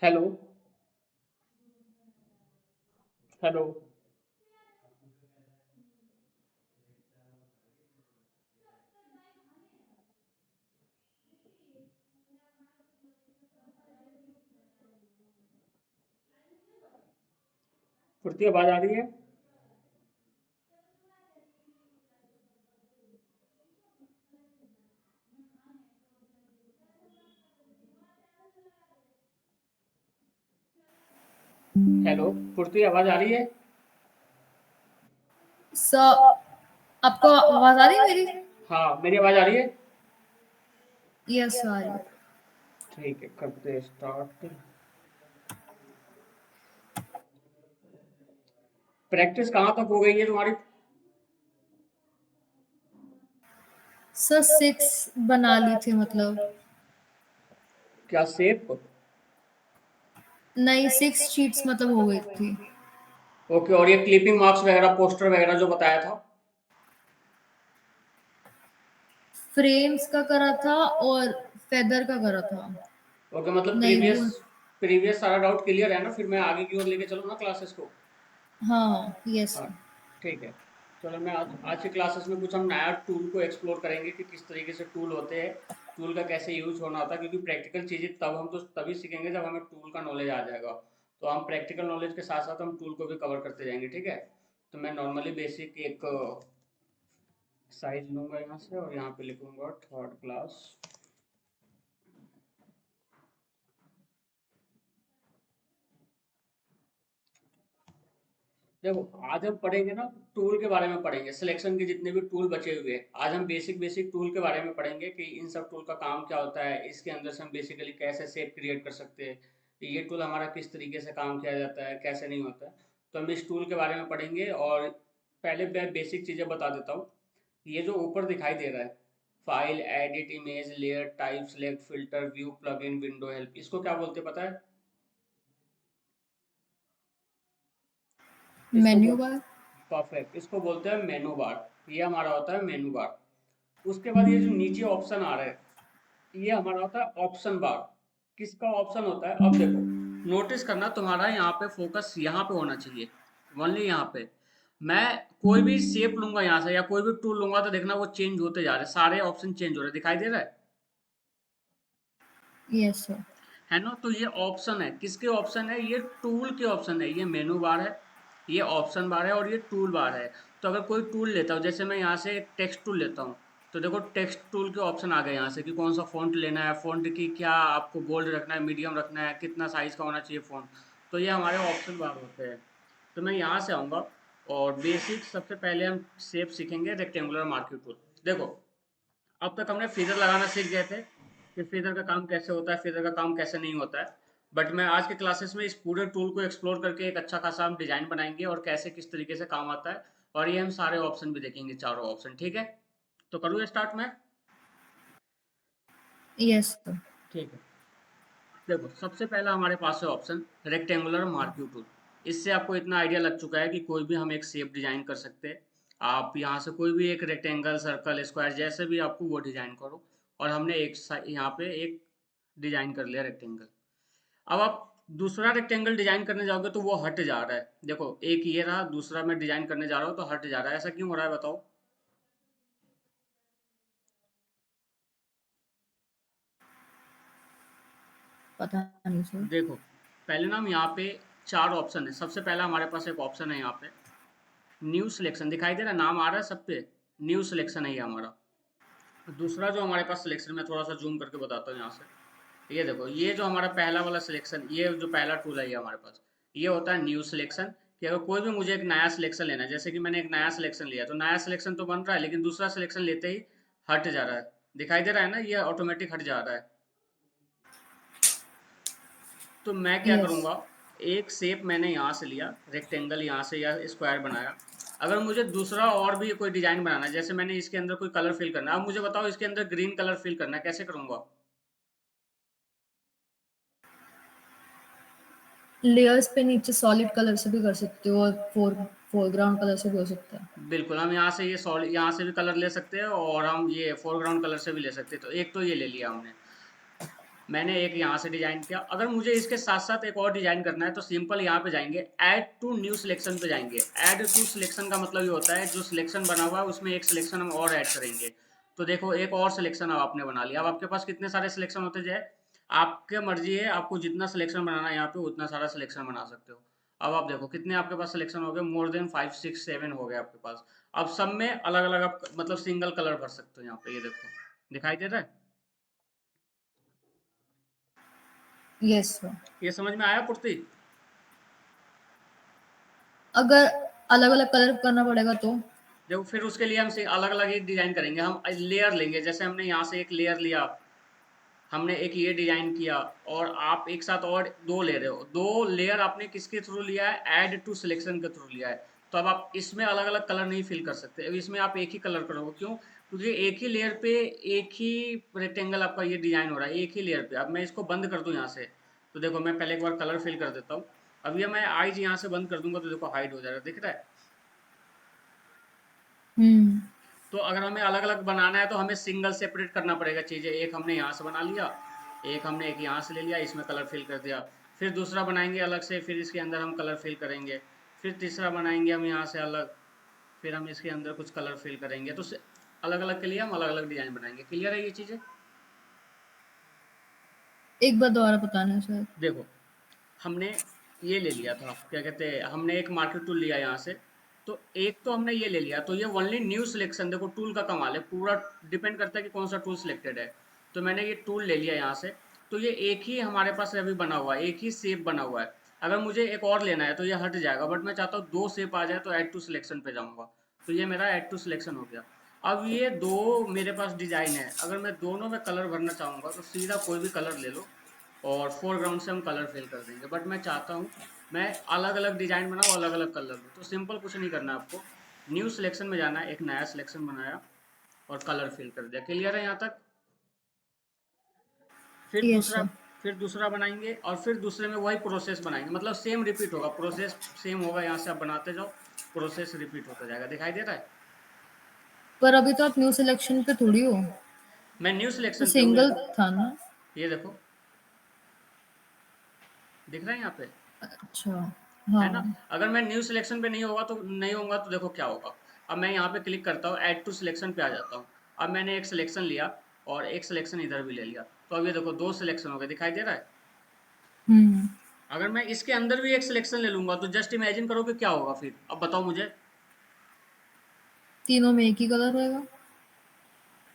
Hello. Hello. Kurti आवाज आ रही है? हेलो। कुर्ती आवाज आ रही है? सर, आपको आवाज आ रही है मेरी? हाँ, मेरी आवाज आ रही है। यस, आ रही है। ठीक है, करते स्टार्ट। प्रैक्टिस कहाँ तक हो गई है तुम्हारी? सर 6 बना ली थी मतलब। क्या शेप? नहीं, 6 शीट्स मतलब हो गई थी। ओके, और ये क्लिपिंग मार्क्स वगैरह पोस्टर वगैरह जो बताया था? फ्रेम्स का करा था और फेदर का करा था। ओके, मतलब नहीं प्रीवियस वो। प्रीवियस सारा डाउट क्लियर है ना? फिर मैं आगे की ओर लेके चलूँ ना क्लासेस को? हाँ, यस। हाँ, ठीक है। चलो, मैं आज आज की क्लासेस में कुछ हम नया टूल को एक्सप्लोर करेंगे कि किस तरीके से टूल होते हैं, टूल का कैसे यूज होना होता है, क्योंकि प्रैक्टिकल चीज़ें तब हम तो तभी सीखेंगे जब हमें टूल का नॉलेज आ जाएगा। तो हम प्रैक्टिकल नॉलेज के साथ साथ हम टूल को भी कवर करते जाएंगे, ठीक है? तो मैं नॉर्मली बेसिक एक साइज लूंगा यहाँ से और यहाँ पे लिखूंगा थर्ड क्लास। देखो, आज हम पढ़ेंगे ना, टूल के बारे में पढ़ेंगे, सिलेक्शन के जितने भी टूल बचे हुए हैं आज हम बेसिक बेसिक टूल के बारे में पढ़ेंगे कि इन सब टूल का काम क्या होता है, इसके अंदर से हम बेसिकली कैसे शेप क्रिएट कर सकते हैं, ये टूल हमारा किस तरीके से काम किया जाता है, कैसे नहीं होता है। तो हम इस टूल के बारे में पढ़ेंगे और पहले मैं बेसिक चीज़ें बता देता हूँ। ये जो ऊपर दिखाई दे रहा है, file, edit, image, layer, type, select, filter, view, plug in, window, help, इसको क्या बोलते हैं पता है? इसको मेन्यू बोल बार। परफेक्ट, इसको बोलते हैं मेनू बार। ये हमारा होता है मेनू बार। उसके बाद ये जो नीचे ऑप्शन आ रहा है, ये हमारा होता है ऑप्शन बार। किसका ऑप्शन होता है? अब देखो, नोटिस करना, तुम्हारा यहाँ पे फोकस यहाँ पे होना चाहिए, ओनली यहाँ पे। मैं कोई भी शेप लूंगा यहाँ से या कोई भी टूल लूंगा तो देखना वो चेंज होते जा रहे हैं, सारे ऑप्शन चेंज हो रहे हैं, दिखाई दे रहा यस सर। है ना? तो ये ऑप्शन है, किसके ऑप्शन है? ये टूल के ऑप्शन है। ये मेनू बार है, ये ऑप्शन बार है और ये टूल बार है। तो अगर कोई टूल लेता हूँ, जैसे मैं यहाँ से एक टेक्स्ट टूल लेता हूँ, तो देखो टेक्स्ट टूल के ऑप्शन आ गए यहाँ से कि कौन सा फॉन्ट लेना है, फॉन्ट की क्या आपको बोल्ड रखना है, मीडियम रखना है, कितना साइज का होना चाहिए फॉन्ट। तो ये हमारे ऑप्शन बार होते हैं। तो मैं यहाँ से आऊँगा और बेसिक सबसे पहले हम शेप सीखेंगे, रेक्टेंगुलर मार्क्यूट टूल। देखो, अब तक हमने फिगर लगाना सीख गए थे कि फिगर का काम कैसे होता है, फिगर का काम कैसे नहीं होता है। बट मैं आज के क्लासेस में इस पूरे टूल को एक्सप्लोर करके एक अच्छा खासा हम डिजाइन बनाएंगे और कैसे किस तरीके से काम आता है, और ये हम सारे ऑप्शन भी देखेंगे, चारों ऑप्शन, ठीक है? तो करूँ स्टार्ट में? Yes sir. ठीक है। देखो, सबसे पहला हमारे पास है ऑप्शन रेक्टेंगुलर मार्क्यू टूल। इससे आपको इतना आइडिया लग चुका है कि कोई भी हम एक शेप डिजाइन कर सकते हैं। आप यहाँ से कोई भी एक रेक्टेंगल, सर्कल, स्क्वायर, जैसे भी आपको वो डिजाइन करो। और हमने एक यहाँ पे एक डिजाइन कर लिया रेक्टेंगल। अब आप दूसरा रेक्टेंगल डिजाइन करने जाओगे तो वो हट जा रहा है। देखो, एक ये रहा, दूसरा मैं डिजाइन करने जा रहा हूँ तो हट जा रहा है। ऐसा क्यों हो रहा है बताओ? पता नहीं सर। देखो, पहले ना हम यहाँ पे चार ऑप्शन है। सबसे पहला हमारे पास एक ऑप्शन है यहाँ पे न्यू सिलेक्शन, दिखाई दे रहा है, नाम आ रहा है सब पे, न्यू सिलेक्शन है ये हमारा। दूसरा जो हमारे पास सिलेक्शन, में थोड़ा सा जूम करके बताता हूँ यहाँ से। ये देखो, ये जो हमारा पहला वाला सिलेक्शन, ये जो पहला टूल है ये हमारे पास, ये होता है न्यू सिलेक्शन। कि अगर कोई भी मुझे एक नया सिलेक्शन लेना है, जैसे कि मैंने एक नया सिलेक्शन लिया, तो नया सिलेक्शन तो बन रहा है लेकिन दूसरा सिलेक्शन लेते ही हट जा रहा है। दिखाई दे रहा है ना, ये ऑटोमेटिक हट जा रहा है। तो मैं क्या यस। करूँगा, एक शेप मैंने यहाँ से लिया, रेक्टेंगल यहाँ से या स्क्वायर बनाया। अगर मुझे दूसरा और भी कोई डिजाइन बनाना है, जैसे मैंने इसके अंदर कोई कलर फिल करना है, अब मुझे बताओ इसके अंदर ग्रीन कलर फिल करना है, कैसे करूँगा? लेयर्स पे नीचे सॉलिड कलर से भी कर सकते हो और फोरग्राउंड कलर से भी हो सकता है। बिल्कुल, हम यहाँ से ये सॉलिड, यहाँ से भी कलर ले सकते हैं और हम ये फोरग्राउंड कलर से भी ले सकते हैं। तो एक तो ये ले लिया हमने। मैंने एक यहाँ से डिजाइन किया। अगर मुझे इसके साथ साथ एक और डिजाइन करना है तो सिंपल यहाँ पे जाएंगे, ऐड टू न्यू सिलेक्शन पे जाएंगे। ऐड टू सिलेक्शन का मतलब ये होता है जो सिलेक्शन बना हुआ है उसमें एक सिलेक्शन हम और ऐड करेंगे। तो देखो एक और सिलेक्शन अब आपने बना लिया। अब आपके पास कितने सारे सिलेक्शन होते जाए, आपके मर्जी है, आपको जितना सिलेक्शन बनाना है यहाँ पे उतना सारा सिलेक्शन बना सकते हो। अब आप देखो कितने आपके पास सिलेक्शन हो गए, मोर देन 5 6 7 हो गए आपके पास। अब सब में अलग अलग आप मतलब सिंगल कलर भर सकते हो यहाँ पे, ये देखो दिखाई दे रहा है। Yes sir. ये समझ में आया पूर्ति? अगर अलग अलग कलर करना पड़ेगा तो? देखो फिर उसके लिए हम अलग अलग ही डिजाइन करेंगे। हम लेयर लेंगे, जैसे हमने यहाँ से एक लेयर लिया, हमने एक ये डिजाइन किया, और आप एक साथ और दो ले रहे हो। दो लेयर आपने किसके थ्रू लिया है, ऐड टू सिलेक्शन के थ्रू लिया है। तो अब आप इसमें अलग अलग कलर नहीं फिल कर सकते, अब इसमें आप एक ही कलर करोगे। क्यों? क्योंकि एक ही लेयर पे एक ही रेक्टेंगल आपका ये डिजाइन हो रहा है, एक ही लेयर पे। अब मैं इसको बंद कर दूं यहाँ से, तो देखो मैं पहले एक बार कलर फिल कर देता हूँ। अब ये मैं आईज यहाँ से बंद कर दूंगा तो देखो हाइड हो जाएगा, दिख रहा है। हम्म। तो अगर हमें अलग अलग बनाना है तो हमें सिंगल सेपरेट करना पड़ेगा चीज़ें। एक हमने यहाँ से बना लिया, एक हमने एक यहाँ से ले लिया, इसमें कलर फिल कर दिया। फिर दूसरा बनाएंगे अलग से, फिर इसके अंदर हम कलर फिल करेंगे। फिर तीसरा बनाएंगे हम यहाँ से अलग, फिर हम इसके अंदर कुछ कलर फिल करेंगे। तो अलग अलग के लिए हम अलग अलग डिजाइन बनाएंगे। क्लियर है ये चीज़ें? एक बार दोबारा बताना सर। देखो हमने ये ले लिया था, क्या कहते हैं, हमने एक मार्केट टूल लिया यहाँ से। तो एक तो हमने ये ले लिया, तो ये ओनली न्यू सिलेक्शन। देखो टूल का कमाल है, पूरा डिपेंड करता है कि कौन सा टूल सिलेक्टेड है। तो मैंने ये टूल ले लिया यहाँ से। तो ये एक ही हमारे पास अभी बना हुआ है, एक ही शेप बना हुआ है। अगर मुझे एक और लेना है तो ये हट जाएगा, बट मैं चाहता हूँ दो शेप आ जाए, तो ऐड टू सिलेक्शन पे जाऊँगा। तो ये मेरा ऐड टू सिलेक्शन हो गया। अब ये दो मेरे पास डिजाइन है, अगर मैं दोनों में कलर भरना चाहूँगा तो सीधा कोई भी कलर ले लो और फोरग्राउंड से हम कलर फिल कर देंगे। बट मैं चाहता हूँ मैं अलग अलग डिजाइन बनाऊँ, अलग अलग कलर दूँ। तो सिंपल कुछ नहीं करना है आपको, न्यू सिलेक्शन में जाना है, एक नया सिलेक्शन बनाया और कलर फिल कर दिया। क्लियर है यहाँ तक? फिर यस दूसरा सर। फिर दूसरा बनाएंगे और फिर दूसरे में वही प्रोसेस बनाएंगे, मतलब सेम रिपीट होगा, प्रोसेस सेम होगा। यहाँ से आप बनाते जाओ, प्रोसेस रिपीट होता जाएगा। दिखाई दे रहा है? पर अभी तो आप न्यू सिलेक्शन पे थोड़ी हो, मैं न्यू तो सिलेक्शन पे हूँ, ये सिंगल था ना? ये देखो दिख रहा है यहाँ पे, अच्छा। है ना। हाँ। अगर मैं न्यू सिलेक्शन पे नहीं होगा तो देखो क्या होगा। अब मैं यहाँ पे क्लिक करता हूँ, ऐड टू सिलेक्शन पे आ जाता हूँ। अब मैंने एक सिलेक्शन लिया और एक सिलेक्शन इधर भी ले लिया, तो अब ये देखो दो सिलेक्शन हो गए। दिखाई दे रहा है? हम्म। अगर मैं इसके अंदर भी एक सिलेक्शन ले लूंगा तो जस्ट इमेजिन करो कि क्या होगा फिर। अब बताओ मुझे। तीनों में एक ही कलर रहेगा?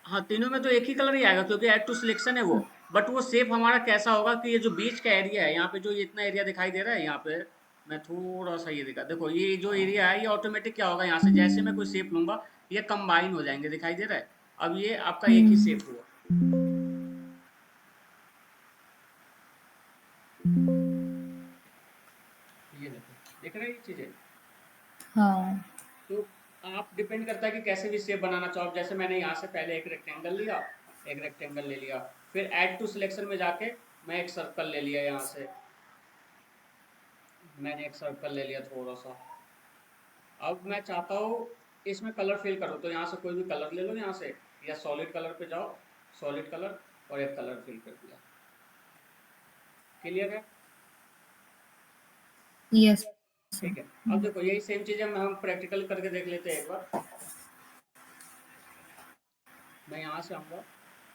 हाँ, तीनों में तो एक ही कलर ही आएगा क्योंकि ऐड टू सिलेक्शन है वो। बट वो शेप हमारा कैसा होगा कि ये जो बीच का एरिया है, यहाँ पे जो इतना एरिया दिखाई दे रहा है, यहाँ पे मैं थोड़ा सा ये दिखा, देखो ये जो एरिया है ये ऑटोमेटिक क्या होगा, यहाँ से जैसे मैं कोई शेप लूंगा ये कंबाइन हो जाएंगे। दिखाई दे रहा है? अब ये आपका एक ही हम्म। शेप हुआ। ये देखो दिख रहा है ये चीजें। हाँ। तो आप डिपेंड करता है कि कैसे भी शेप बनाना चाहो। अब जैसे मैंने यहाँ से पहले एक रेक्टेंगल लिया, एक रेक्टेंगल ले लिया, फिर ऐड टू सिलेक्शन में जाके मैं एक सर्कल ले लिया। यहाँ से मैंने एक सर्कल ले लिया थोड़ा सा। अब मैं चाहता हूँ इसमें कलर फिल करो, तो यहाँ से कोई भी कलर ले लो यहाँ से, या सॉलिड कलर पे जाओ, सॉलिड कलर, और एक कलर फिल कर दिया। क्लियर है? Yes sir. ठीक है। अब देखो यही सेम चीज़ हम प्रैक्टिकल करके देख लेते हैं एक बार। मैं यहाँ से आऊँगा,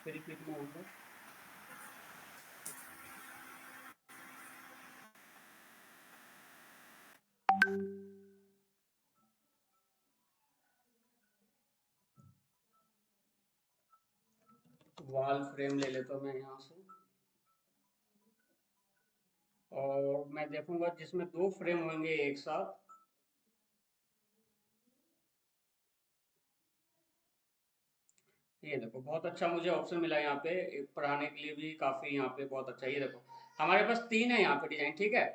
फिर रिपीट में आऊँगा। वॉल फ्रेम ले लेता हूँ मैं यहाँ से, और मैं देखूंगा जिसमें दो फ्रेम होंगे एक साथ। ये देखो बहुत अच्छा मुझे ऑप्शन मिला यहाँ पे, पढ़ाने के लिए भी काफी यहाँ पे बहुत अच्छा। ये देखो हमारे पास तीन है यहाँ पे डिजाइन, ठीक है।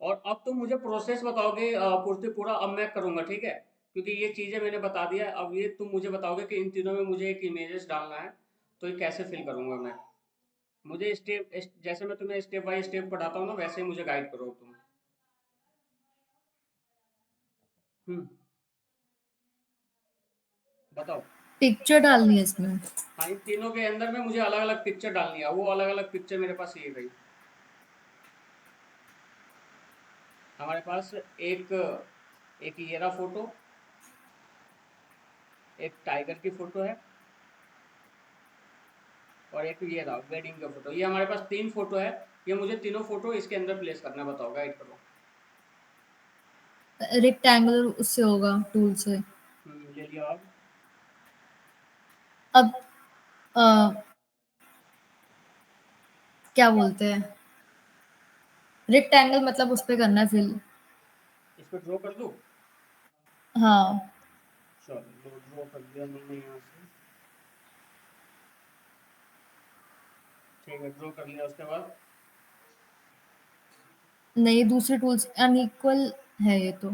और अब तुम मुझे प्रोसेस बताओगे पूर्ति पूरा, अब मैं करूंगा, ठीक है। क्योंकि ये चीजें मैंने बता दिया है, अब ये तुम मुझे बताओगे कि इन तीनों में मुझे एक इमेजेस डालना है, तो ये कैसे फिल करूंगा मैं। मुझे स्टेप जैसे मैं तुम्हें स्टेप बाय स्टेप पढ़ाता हूँ ना, वैसे ही मुझे गाइड करो तुम। हम्म। बताओ। पिक्चर डालनी है इसमें। हाँ, इन तीनों के अंदर में मुझे अलग अलग पिक्चर डालनी है, वो अलग अलग पिक्चर मेरे पास ये गई। हमारे पास एक एक ये रहा फोटो, एक टाइगर की फोटो है, और एक ये रहा वेडिंग का फोटो। ये हमारे पास 3 फोटो है। ये मुझे तीनों फोटो इसके अंदर प्लेस करना है। बताओ, गाइड करो। रेक्टेंगुलर उससे होगा, टूल से। ले लिया आप। अब अ, क्या बोलते हैं, रेक्टेंगल मतलब उस पे करना है फिल। इस पर ड्रॉ कर दूँ? हाँ। चलो, ड्रॉ कर दिया मैंने यहाँ से। ठीक है, ड्रॉ कर लिया। उसके बाद नहीं, दूसरे टूल्स अनइक्वल है ये तो।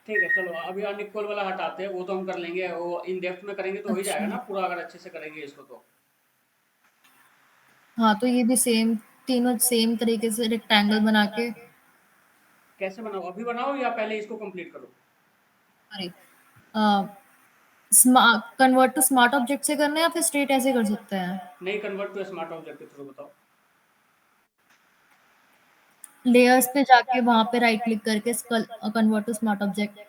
ठीक है, चलो अभी अनइक्वल वाला हटाते हैं, वो तो हम कर लेंगे। वो इन डेप्थ में करेंगे तो हो ही अच्छा। जाएगा ना पूरा, अगर अच्छे से करेंगे इसको तो। हाँ, तो ये भी सेम, तीनों सेम तरीके से रेक्टेंगल बना के। कैसे बनाओ? अभी बनाओ या पहले इसको कंप्लीट करो? Sorry, convert to smart object से करना है या फिर स्ट्रेट ऐसे कर सकते हैं? नहीं, कन्वर्ट टू स्मार्ट ऑब्जेक्ट के थ्रू बताओ। लेयर्स पे जाके वहां पे राइट क्लिक करके convert to smart object.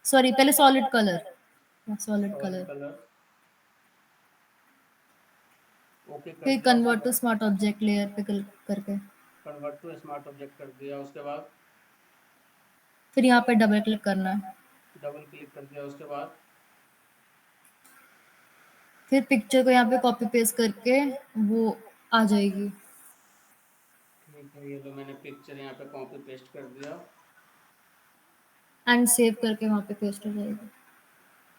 Sorry, पहले solid colour, solid solid colour, colour, okay कर फिर दिया। उसके कन्वर्ट टू बाद स्मार्ट ऑब्जेक्ट लेयर पे क्लिक करके, कन्वर्ट टू स्मार्ट ऑब्जेक्ट कर दिया। उसके बाद फिर यहाँ पे डबल क्लिक करना है। डबल क्लिक कर दिया। उसके बाद फिर पिक्चर को यहाँ पे कॉपी पेस्ट करके वो आ जाएगी। ठीक है, ये लो मैंने पिक्चर यहाँ पे कॉपी पेस्ट कर दिया। एंड सेव करके वहां पे पेस्ट हो जाएगी।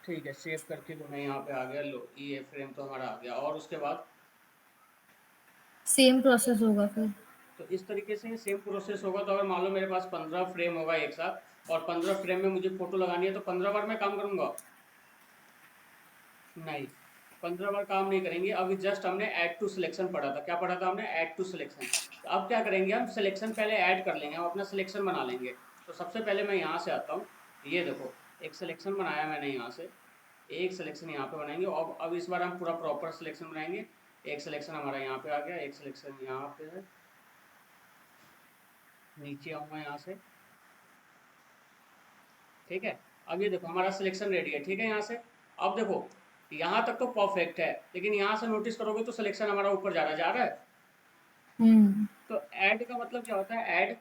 ठीक है, सेव करके तो मैं यहाँ पे आ गया। लो, ये फ्रेम तो हमारा आ गया। और उसके बाद सेम प्रोसेस होगा फिर। तो इस तरीके से सेम प्रोसेस होगा। तो अगर मान लो मेरे पास 15 फ्रेम होगा एक साथ, और 15 फ्रेम में मुझे फोटो लगानी है, तो 15 बार मैं काम करूंगा? नहीं, 15 बार काम नहीं करेंगे। अभी जस्ट हमने ऐड टू सिलेक्शन पढ़ा था। क्या पढ़ा था हमने? Add to selection. तो अब क्या करेंगे, हम सिलेक्शन पहले ऐड कर लेंगे, हम अपना सिलेक्शन बना लेंगे। तो सबसे पहले मैं यहाँ से आता हूँ। ये देखो, एक सिलेक्शन बनाया मैंने यहाँ से, एक सिलेक्शन यहाँ पे बनाएंगे। अब इस बार हम पूरा प्रॉपर सिलेक्शन बनाएंगे। एक सिलेक्शन हमारा यहाँ पे आ गया, एक सिलेक्शन यहाँ पे है। नीचे आऊँगा यहाँ से। ठीक है, अब ये देखो हमारा सिलेक्शन रेडी है। ठीक है, यहाँ से अब देखो, यहाँ तक तो परफेक्ट है, लेकिन यहाँ से नोटिस करोगे तो सिलेक्शन हमारा ऊपर जा रहा है। हम्म। तो ऐड का मतलब क्या होता है? ऐड,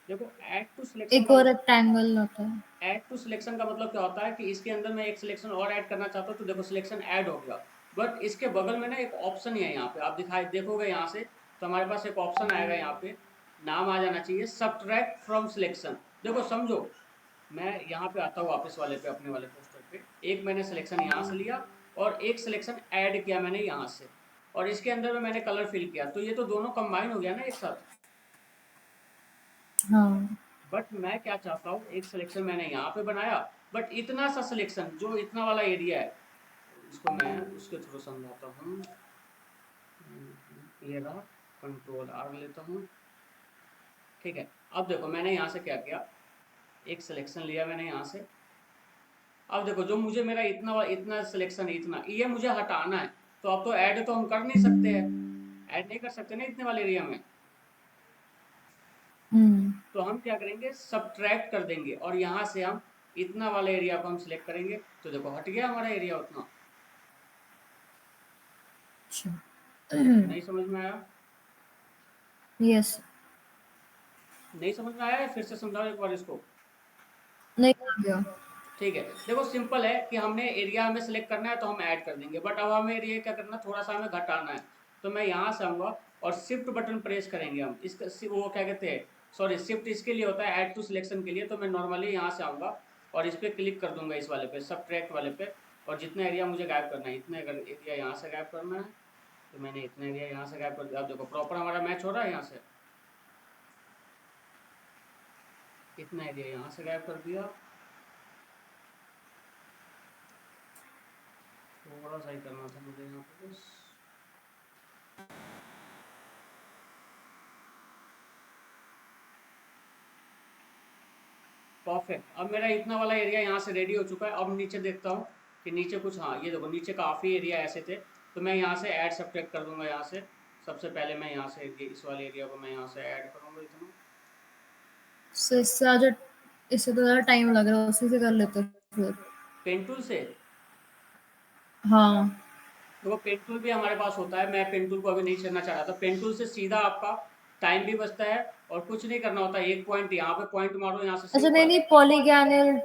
देखो ऐड टू सिलेक्शन एक का और रेक्टेंगल होता है। ऐड टू सिलेक्शन का मतलब क्या होता है कि इसके अंदर मैं एक सिलेक्शन और ऐड करना चाहता हूँ। तो देखो सिलेक्शन ऐड हो गया, बट इसके बगल में ना एक ऑप्शन ही है। यहाँ पे आप दिखाई देखोगे यहाँ से, तो हमारे पास एक ऑप्शन आएगा। यहाँ पे नाम आ जाना चाहिए सब्ट्रैक्ट फ्रॉम सिलेक्शन। देखो समझो, मैं यहाँ पे आता हूँ वापस वाले पे, अपने वाले पोस्टर पे। एक मैंने सिलेक्शन यहाँ से लिया, और एक सिलेक्शन ऐड किया मैंने यहाँ से, और इसके अंदर में मैंने कलर फिल किया। तो ये तो दोनों कंबाइन हो गया ना एक साथ। हाँ। बट मैं क्या चाहता हूँ, एक सिलेक्शन मैंने यहाँ पे बनाया, बट इतना सा सिलेक्शन जो इतना वाला एरिया है, इसको मैं उसके थ्रू समझाता हूँ। ये रहा, कंट्रोल आर लेता हूँ। ठीक है, अब देखो मैंने यहाँ से क्या किया, एक सिलेक्शन लिया मैंने यहाँ से। अब देखो, जो मुझे मेरा इतना इतना सिलेक्शन है, इतना ये मुझे हटाना है। तो अब तो ऐड तो हम कर नहीं सकते हैं, ऐड नहीं कर सकते ना इतने वाले एरिया में। हम्म। तो हम क्या करेंगे, सब्ट्रैक्ट कर देंगे, और यहाँ से हम इतना वाला एरिया को हम सिलेक्ट करेंगे। तो देखो हट गया हमारा एरिया उतना। अच्छा। नहीं समझ में आया? यस। नहीं समझ में आया? फिर से समझाओ एक बार इसको। नहीं आ गया। ठीक है, देखो सिंपल है कि हमने एरिया हमें सिलेक्ट करना है तो हम ऐड कर देंगे, बट अब हमें एरिया क्या करना, थोड़ा सा हमें घटाना है। तो मैं यहाँ से आऊँगा, और शिफ्ट बटन प्रेस करेंगे हम। इसका वो क्या कहते हैं, सॉरी, शिफ्ट इसके लिए होता है ऐड टू सिलेक्शन के लिए। तो मैं नॉर्मली यहाँ से आऊँगा, और इस पर क्लिक कर दूंगा, इस वाले पे, सब्ट्रैक्ट वाले पे। और जितना एरिया मुझे गायब करना है, इतना अगर एरिया यहाँ से गायब करना है, तो मैंने इतना एरिया यहाँ से गायब कर दिया। अब देखो प्रॉपर हमारा मैच हो रहा है। यहाँ से इतना एरिया यहाँ से गायब कर दिया। थोड़ा सा ही करना था मुझे यहाँ पे बस। परफेक्ट। अब मेरा इतना वाला एरिया यहाँ से रेडी हो चुका है। अब नीचे देखता हूँ कि नीचे कुछ, हाँ ये देखो नीचे काफ़ी एरिया ऐसे थे, तो मैं यहाँ से ऐड सब्ट्रैक्ट कर दूंगा यहाँ से। सबसे पहले मैं यहाँ से इस वाले एरिया को मैं यहाँ से ऐड करूँगा इतना। इससे आज इससे तो ज़्यादा टाइम लग रहा है, उसी से कर लेते फिर। पेन टूल से, हाँ। तो वो पेन टूल भी हमारे पास होता है, मैं पेन टूल को अभी नहीं छेड़ना चाह रहा था। पेन टूल से सीधा आपका टाइम भी बचता है और कुछ नहीं करना होता। एक पॉइंट यहाँ पे पॉइंट मारो यहाँ से अच्छा, नहीं सिंपल। नहीं, पॉलीगैनल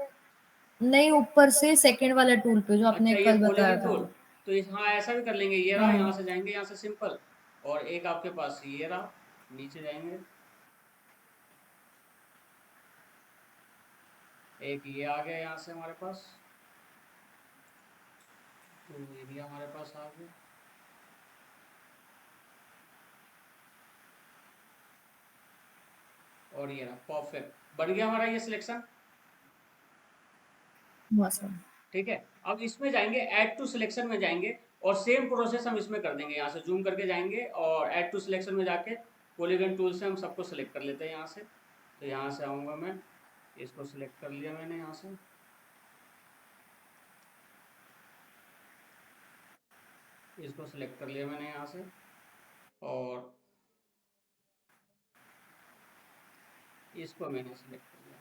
नहीं, ऊपर से सेकंड वाले टूल पे जो आपने अच्छा ये कल बताया पॉलीगन था। टूल, तो हाँ ऐसा भी कर लेंगे। ये रहा, यहाँ हाँ। से जाएंगे यहाँ से सिंपल। और एक आपके पास ये रहा, नीचे जाएंगे, एक ये आ गया यहाँ से हमारे पास, तो ये भी हमारे पास आ गया। और ये रहा, परफेक्ट, बढ़ गया हमारा ये सिलेक्शन। मौसम। ठीक है, अब इसमें जाएंगे, ऐड टू सिलेक्शन में जाएंगे और सेम प्रोसेस हम इसमें कर देंगे। यहाँ से जूम करके जाएंगे और ऐड टू सिलेक्शन में जाके पॉलीगन टूल से हम सबको सिलेक्ट कर लेते हैं यहाँ से। तो यहाँ से आऊँगा मैं, इसको सिलेक्ट कर लिया मैंने यहाँ से, इसको सिलेक्ट कर लिया मैंने यहाँ से, और इसको मैंने सिलेक्ट कर लिया।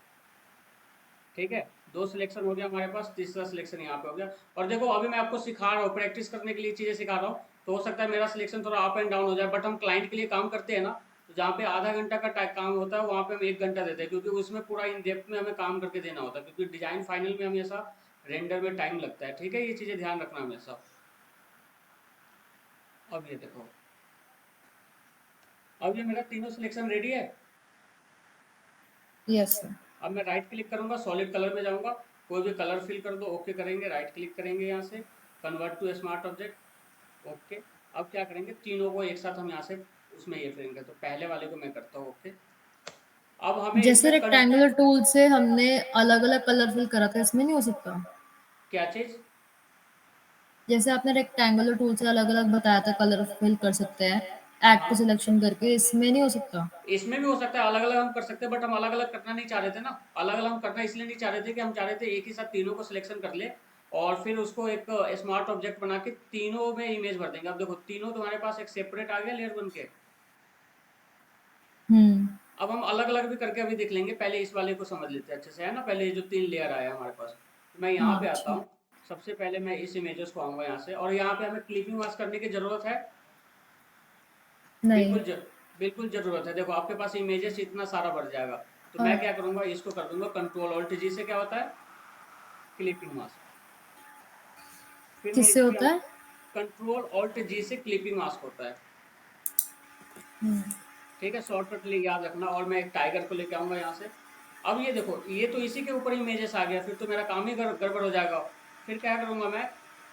ठीक है, दो सिलेक्शन हो गया हमारे पास, तीसरा सिलेक्शन यहाँ पे हो गया। और देखो अभी मैं आपको सिखा रहा हूँ, प्रैक्टिस करने के लिए चीज़ें सिखा रहा हूँ, तो हो सकता है मेरा सिलेक्शन थोड़ा अप एंड डाउन हो जाए, बट हम क्लाइंट के लिए काम करते हैं ना, तो जहाँ पे आधा घंटा का काम होता है वहाँ पे हम 1 घंटा देते हैं, क्योंकि उसमें पूरा इन डेप्थ में हमें काम करके देना होता है, क्योंकि डिजाइन फाइनल में हमेशा रेंडर में टाइम लगता है। ठीक है, ये चीज़ें ध्यान रखना हमेशा। अब ये देखो, अब ये मेरा तीनों सिलेक्शन रेडी है। Yes sir. अब मैं राइट क्लिक करूंगा, सॉलिड कलर में जाऊंगा, कोई भी कलर फिल कर दो, ओके करेंगे, राइट क्लिक करेंगे यहाँ से, convert to smart object, okay. अब क्या करेंगे, तीनों को एक साथ हम यहाँ से उसमें ये करेंगे, तो पहले वाले को मैं करता हूँ ओके। अब हमें जैसे इसमें रेक्टेंगुलर टूल से हमने अलग अलग कलर फिल करा था, इसमें नहीं हो सकता? क्या चीज़, जैसे आपने रेक्टेंगुलर टूल से अलग अलग बताया था कलर फिल कर सकते हैं, ऐड टू हाँ सिलेक्शन करके, इसमें नहीं हो सकता? इसमें भी हो सकता है, अलग अलग हम कर सकते हैं, बट हम अलग अलग करना नहीं चाह रहे थे ना। अलग अलग हम करना इसलिए नहीं चाह रहे थे कि हम चाह रहे थे एक ही साथ तीनों को सिलेक्शन कर ले और फिर उसको एक स्मार्ट ऑब्जेक्ट बना के तीनों में इमेज भर देंगे। अब देखो तीनों तुम्हारे पास एक सेपरेट आ गया लेयर बन के। हम्म। अब हम अलग अलग भी करके अभी देख लेंगे, पहले इस वाले को समझ लेते हैं अच्छे से, है ना। पहले ये जो 3 लेयर आया हमारे पास, तो मैं यहाँ हाँ पे आता ठीक। हूँ। सबसे पहले मैं इस इमेजेस को आऊँगा यहाँ से, और यहाँ पे हमें क्लिपिंग मास्क करने की ज़रूरत है। नहीं। बिल्कुल बिल्कुल ज़रूरत है। देखो आपके पास इमेजेस इतना सारा बढ़ जाएगा, तो मैं हाँ। क्या करूँगा, इसको कर दूंगा कंट्रोल ऑल्ट जी से, क्या होता है, क्लिपिंग मास्क। फिर मैं किससे इसकी होता है? कंट्रोल ऑल्ट जी से क्लिपिंग मास्क होता है। हम्म। ठीक है, शॉर्टकट लिए याद रखना। और मैं एक टाइगर को लेके आऊँगा यहाँ से। अब ये देखो, ये तो इसी के ऊपर इमेजेस आ गया, फिर तो मेरा काम ही गड़बड़ हो जाएगा। फिर क्या करूँगा मैं,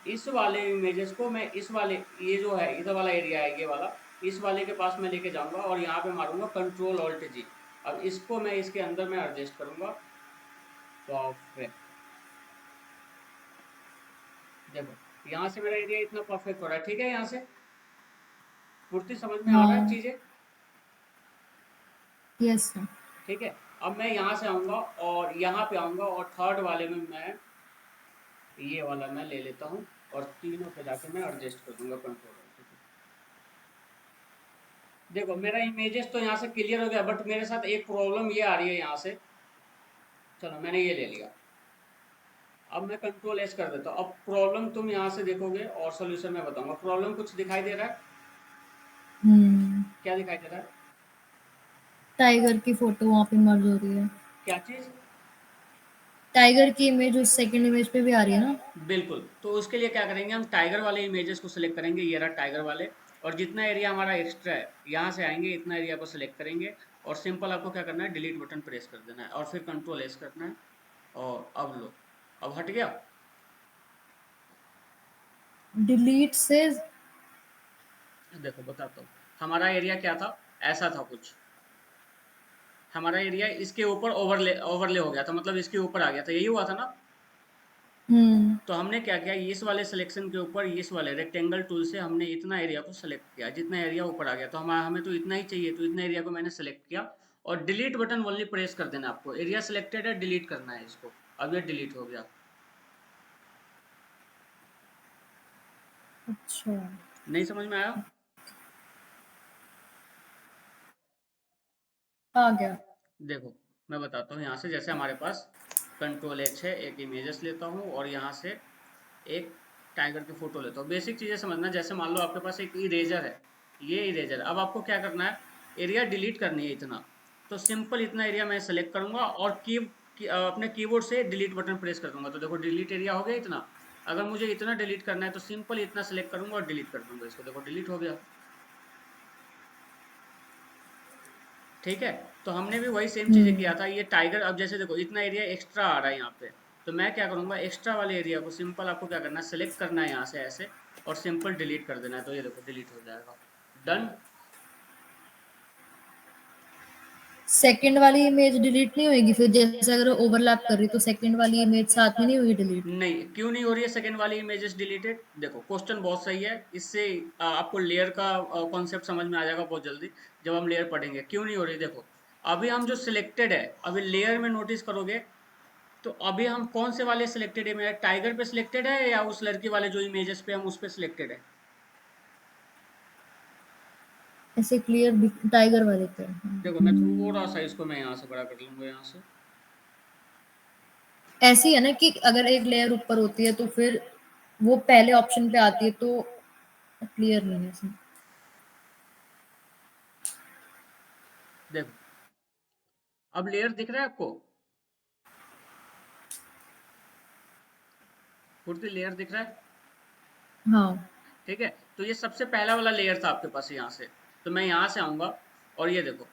इस वाले इमेजेस को मैं इस वाले, ये जो है इधर वाला एरिया है ये वाला, इस वाले के पास मैं लेके जाऊँगा और यहाँ पे मारूंगा कंट्रोल ऑल्ट जी। अब इसको मैं इसके अंदर में एडजस्ट करूँगा। परफेक्ट, देखो यहाँ से मेरा एरिया इतना परफेक्ट हो रहा है। ठीक है, यहाँ से पूर्ति समझ में आ रहा है हाँ। चीज़ें। Yes sir. ठीक है, अब मैं यहाँ से आऊँगा और यहाँ पे आऊँगा और थर्ड वाले में मैं ये वाला मैं ले लेता हूँ और तीनों पे जाके मैं एडजस्ट कर दूंगा कंट्रोल। देखो मेरा इमेजेस तो यहाँ से क्लियर हो गया, बट मेरे साथ एक प्रॉब्लम ये आ रही है यहाँ से। चलो मैंने ये ले लिया, अब मैं कंट्रोल एस कर देता हूँ। अब प्रॉब्लम तुम यहाँ से देखोगे और सोल्यूशन मैं बताऊंगा। प्रॉब्लम कुछ दिखाई दे रहा है, हम्म। क्या दिखाई दे रहा है, टाइगर की फोटो वहां पे मर्ज हो रही है। क्या चीज़, टाइगर की इमेज उस सेकंड इमेज पे भी आ रही है ना? बिल्कुल। तो उसके लिए क्या करेंगे, हम टाइगर वाले इमेजेस को सिलेक्ट करेंगे, ये रहा टाइगर वाले, और जितना एरिया हमारा एक्स्ट्रा है यहाँ से आएंगे, इतना एरिया को सिलेक्ट करेंगे और सिंपल आपको क्या करना है, डिलीट बटन प्रेस कर देना है और फिर कंट्रोल एस करना है। और अब लो, अब हट गया। डिलीट से? देखो बताता हूँ, हमारा एरिया क्या था, ऐसा था कुछ। हमारा एरिया इसके ऊपर ओवरले ओवरले हो गया था, मतलब इसके ऊपर आ गया था, यही हुआ था ना। हम्म। तो हमने क्या किया, इस वाले सिलेक्शन के ऊपर इस वाले रेक्टेंगल टूल से हमने इतना एरिया को सेलेक्ट किया, जितना एरिया ऊपर आ गया, तो हमें तो इतना ही चाहिए, तो इतना एरिया को मैंने सेलेक्ट किया और डिलीट बटन ओनली प्रेस कर देना आपको। एरिया सिलेक्टेड है, डिलीट करना है इसको। अब ये डिलीट हो गया। अच्छा, नहीं समझ में आया? आ गया। देखो मैं बताता हूँ यहाँ से, जैसे हमारे पास Ctrl+H है, एक इमेजेस लेता हूँ और यहाँ से एक टाइगर की फोटो लेता हूँ। बेसिक चीजें समझना, जैसे मान लो आपके पास एक इरेजर है, ये इरेजर। अब आपको क्या करना है, एरिया डिलीट करनी है इतना। तो सिंपल इतना एरिया मैं सेलेक्ट करूंगा और अपने कीबोर्ड से डिलीट बटन प्रेस कर दूंगा। तो देखो डिलीट एरिया हो गया इतना। अगर मुझे इतना डिलीट करना है तो सिंपल इतना सेलेक्ट करूंगा और डिलीट कर दूंगा इसको। देखो डिलीट हो गया। ठीक है। तो हमने भी वही सेम चीजें किया हुँ। था। ये टाइगर, अब जैसे देखो इतना एरिया एक्स्ट्रा आ रहा है यहाँ पे, तो मैं क्या करूंगा, एक्स्ट्रा वाले एरिया को सिंपल आपको क्या करना है, सेलेक्ट करना है यहाँ से ऐसे, और सिंपल डिलीट कर देना है। तो ये देखो डिलीट हो जाएगा। डन। सेकंड वाली इमेज डिलीट नहीं होएगी फिर? जैसे अगर ओवरलैप कर रही तो सेकंड वाली इमेज साथ में नहीं होगी डिलीट? नहीं, क्यों नहीं हो रही है सेकंड वाली इमेजेस डिलीटेड? देखो क्वेश्चन बहुत सही है। इससे आपको लेयर का कॉन्सेप्ट समझ में आ जाएगा बहुत जल्दी जब हम लेयर पढ़ेंगे। क्यों नहीं हो रही, देखो अभी हम जो सिलेक्टेड है, अभी लेयर में नोटिस करोगे तो अभी हम कौन से वाले सिलेक्टेड इमेज है, टाइगर पे सिलेक्टेड है या उस लड़की वाले जो इमेजेस पे हम उस पे सिलेक्टेड है? ऐसे क्लियर दिख टाइगर वाले पे। देखो मैं थोड़ा सा इसको मैं यहाँ से बड़ा कर लूंगा यहाँ से। ऐसे ही है ना कि अगर एक लेयर ऊपर होती है तो फिर वो पहले ऑप्शन पे आती है तो क्लियर नहीं है इसमें। देखो अब लेयर दिख रहा है आपको, पूरी लेयर दिख रहा है। हाँ। ठीक है। तो ये सबसे पहला वाला लेयर था आपके पास यहाँ से। तो मैं यहाँ से आऊंगा और ये देखो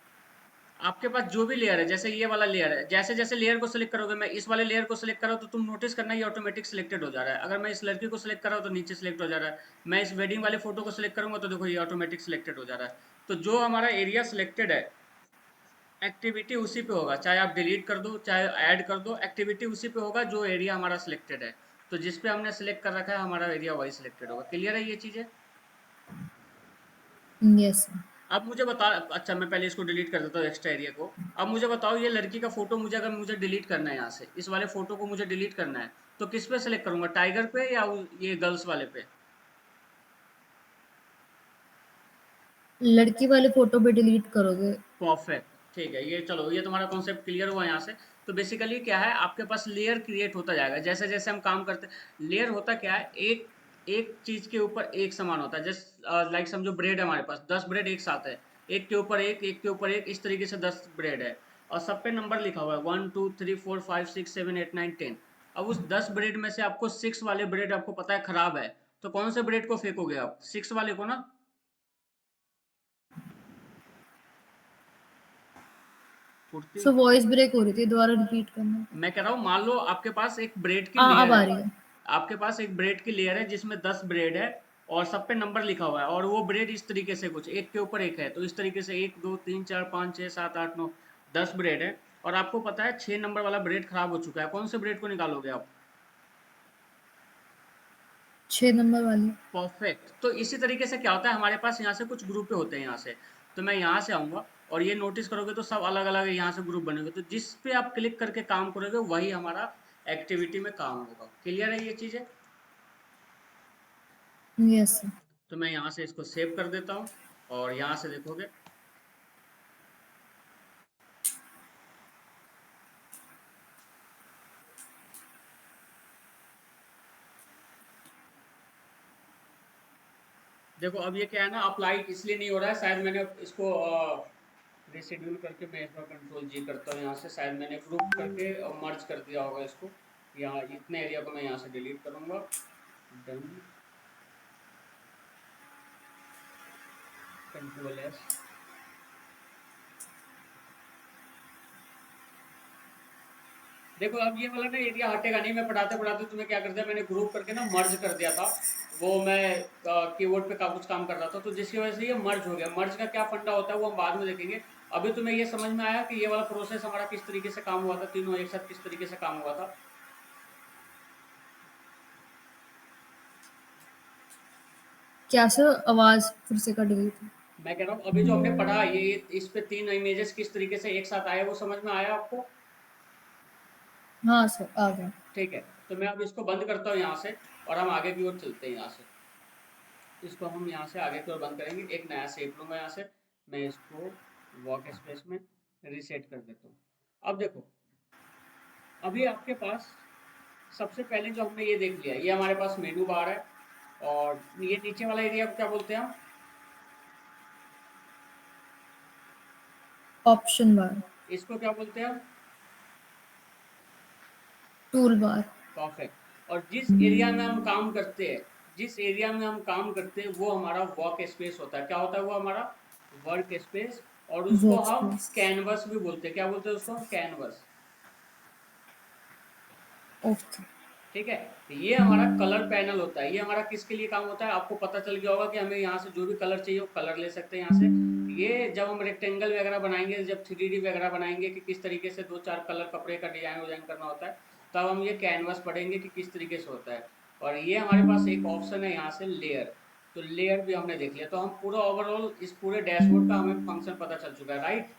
आपके पास जो भी लेयर है, जैसे ये वाला लेयर है, जैसे जैसे लेयर को सिलेक्ट करोगे, मैं इस वाले लेयर को सिलेक्ट कर रहा हूँ तो तुम नोटिस करना ये ऑटोमेटिक सिलेक्टेड हो जा रहा है। अगर मैं इस लड़की को सिलेक्ट कर रहा हूँ तो नीचे सिलेक्ट हो जा रहा है। मैं इस वेडिंग वाले फोटो को सिलेक्ट करूंगा तो देखो ये ऑटोमेटिक सिलेक्टेड हो जा रहा है। तो जो हमारा एरिया सिलेक्टेड है, एक्टिविटी उसी पे होगा, चाहे आप डिलीट कर दो चाहे ऐड कर दो, एक्टिविटी उसी पे होगा जो एरिया हमारा सिलेक्टेड है। तो जिस पे हमने सिलेक्ट कर रखा है हमारा एरिया वही सिलेक्टेड होगा। क्लियर है ये चीजें? यस। अब मुझे बता, अच्छा मैं पहले इसको डिलीट कर देता हूँ एक्स्ट्रा एरिया को। अब मुझे बताओ ये लड़की का फोटो मुझे, अगर मुझे डिलीट करना है यहाँ से, इस वाले फोटो को मुझे डिलीट करना है, तो किस पे सिलेक्ट करूंगा, टाइगर पे या ये गर्ल्स वाले पे? लड़की वाले फोटो पे डिलीट करोगे? परफेक्ट। ठीक है, ये चलो ये तुम्हारा कॉन्सेप्ट क्लियर हुआ यहाँ से। तो बेसिकली क्या है, आपके पास लेयर क्रिएट होता जाएगा जैसे जैसे हम काम करते। लेयर होता क्या है, एक एक चीज के ऊपर एक समान होता है। जैसे लाइक समझो ब्रेड है हमारे पास, 10 ब्रेड एक साथ है, एक के ऊपर एक के ऊपर एक, इस तरीके से 10 ब्रेड है और सब पे नंबर लिखा हुआ है 1 2 3 4 5 6 7 8 9 10। अब उस 10 ब्रेड में से आपको 6 वाले ब्रेड आपको पता है खराब है, तो कौन से ब्रेड को फेंकोगे आप, 6 वाले को ना। पूर्ति। सो वॉइस ब्रेक हो रही थी, दोबारा रिपीट करना। मैं कह रहा हूँ मान लो आपके पास एक ब्रेड की हाँ, लेयर अब आ है, रही है। आपके पास एक ब्रेड की लेयर है जिसमें 10 ब्रेड है और सब पे नंबर लिखा हुआ है, और वो ब्रेड इस तरीके से कुछ एक के ऊपर एक है। तो इस तरीके से 1 2 3 4 5 6 7 8 9 10 ब्रेड है, और आपको पता है 6 नंबर वाला ब्रेड खराब हो चुका है, कौन से ब्रेड को निकालोगे आप? 6 नंबर वाली। परफेक्ट। तो इसी तरीके से क्या होता है, हमारे पास यहाँ से कुछ ग्रुप होते हैं यहाँ से। तो मैं यहाँ से आऊंगा और ये नोटिस करोगे तो सब अलग अलग यहाँ से ग्रुप बनेंगे, तो जिस पे आप क्लिक करके काम करोगे वही हमारा एक्टिविटी में काम होगा। क्लियर है ये चीजें? यस। तो मैं यहाँ से इसको सेव कर देता हूँ और यहाँ से देखोगे, देखो अब ये क्या है ना, अप्लाई इसलिए नहीं हो रहा है, शायद मैंने इसको रिशेड्यूल करके, मैं इसका Ctrl+G करता हूँ यहाँ से, शायद मैंने ग्रुप करके मर्ज कर दिया होगा इसको। यहाँ इतने एरिया को मैं यहाँ से डिलीट करूंगा। डन। Ctrl+S। देखो अब ये वाला ना एरिया हटेगा नहीं, मैं पढ़ाते पढ़ाते तुम्हें क्या कर दिया, मैंने ग्रुप करके ना मर्ज कर दिया था। वो मैं कीबोर्ड पे कुछ काम कर रहा था तो जिसकी वजह से ये मर्ज हो गया। मर्ज का क्या फंडा होता है वो हम बाद में देखेंगे। अभी तुम्हें ये समझ में आया कि ये वाला प्रोसेस हमारा किस तरीके से काम हुआ था, तीनों एक साथ किस तरीके से काम हुआ था? क्या सर, आवाज़ फिर से कट गई थी। मैं कह रहा हूँ अभी जो हमने पढ़ा ये इस पे 3 इमेजेस किस तरीके से एक साथ आए वो समझ में आया आपको? हाँ सर, आ गया। ठीक है, तो मैं अब इसको बंद करता हूँ यहाँ से और हम आगे की ओर चलते हैं यहाँ से। इसको हम यहाँ से आगे की ओर बंद करेंगे, एक नया शेप लूंगा यहाँ से, मैं इसको वर्क स्पेस में रीसेट कर देता हूँ। अब देखो, अभी आपके पास सबसे पहले जो हमने ये देख लिया, ये हमारे पास मेनू बार है, और ये नीचे वाला एरिया को क्या बोलते हैं हम? ऑप्शन बार। इसको क्या बोलते हैं हम? Tool bar. परफेक्ट। और जिस एरिया में हम काम करते हैं, जिस एरिया में हम काम करते हैं वो हमारा वर्क स्पेस होता है। क्या होता है वो हमारा? Work space. और उसको वर्क हम स्पेस। कैनवस भी बोलते हैं। क्या बोलते हैं उसको हम? कैनवस। ओके। ठीक है, तो ये हमारा कलर पैनल होता है। ये हमारा किसके लिए काम होता है? आपको पता चल गया होगा कि हमें यहाँ से जो भी कलर चाहिए वो कलर ले सकते हैं यहाँ से। ये जब हम रेक्टेंगल वगैरह बनाएंगे, जब 3D वगैरह बनाएंगे कि किस तरीके से 2-4 कलर कपड़े का डिजाइन करना होता है, तब हम ये कैनवस पढ़ेंगे कि किस तरीके से होता है। और ये हमारे पास एक ऑप्शन है यहाँ से लेयर, तो लेयर भी हमने देख लिया। तो हम पूरा ओवरऑल इस पूरे डैशबोर्ड का हमें फंक्शन पता चल चुका है, राइट?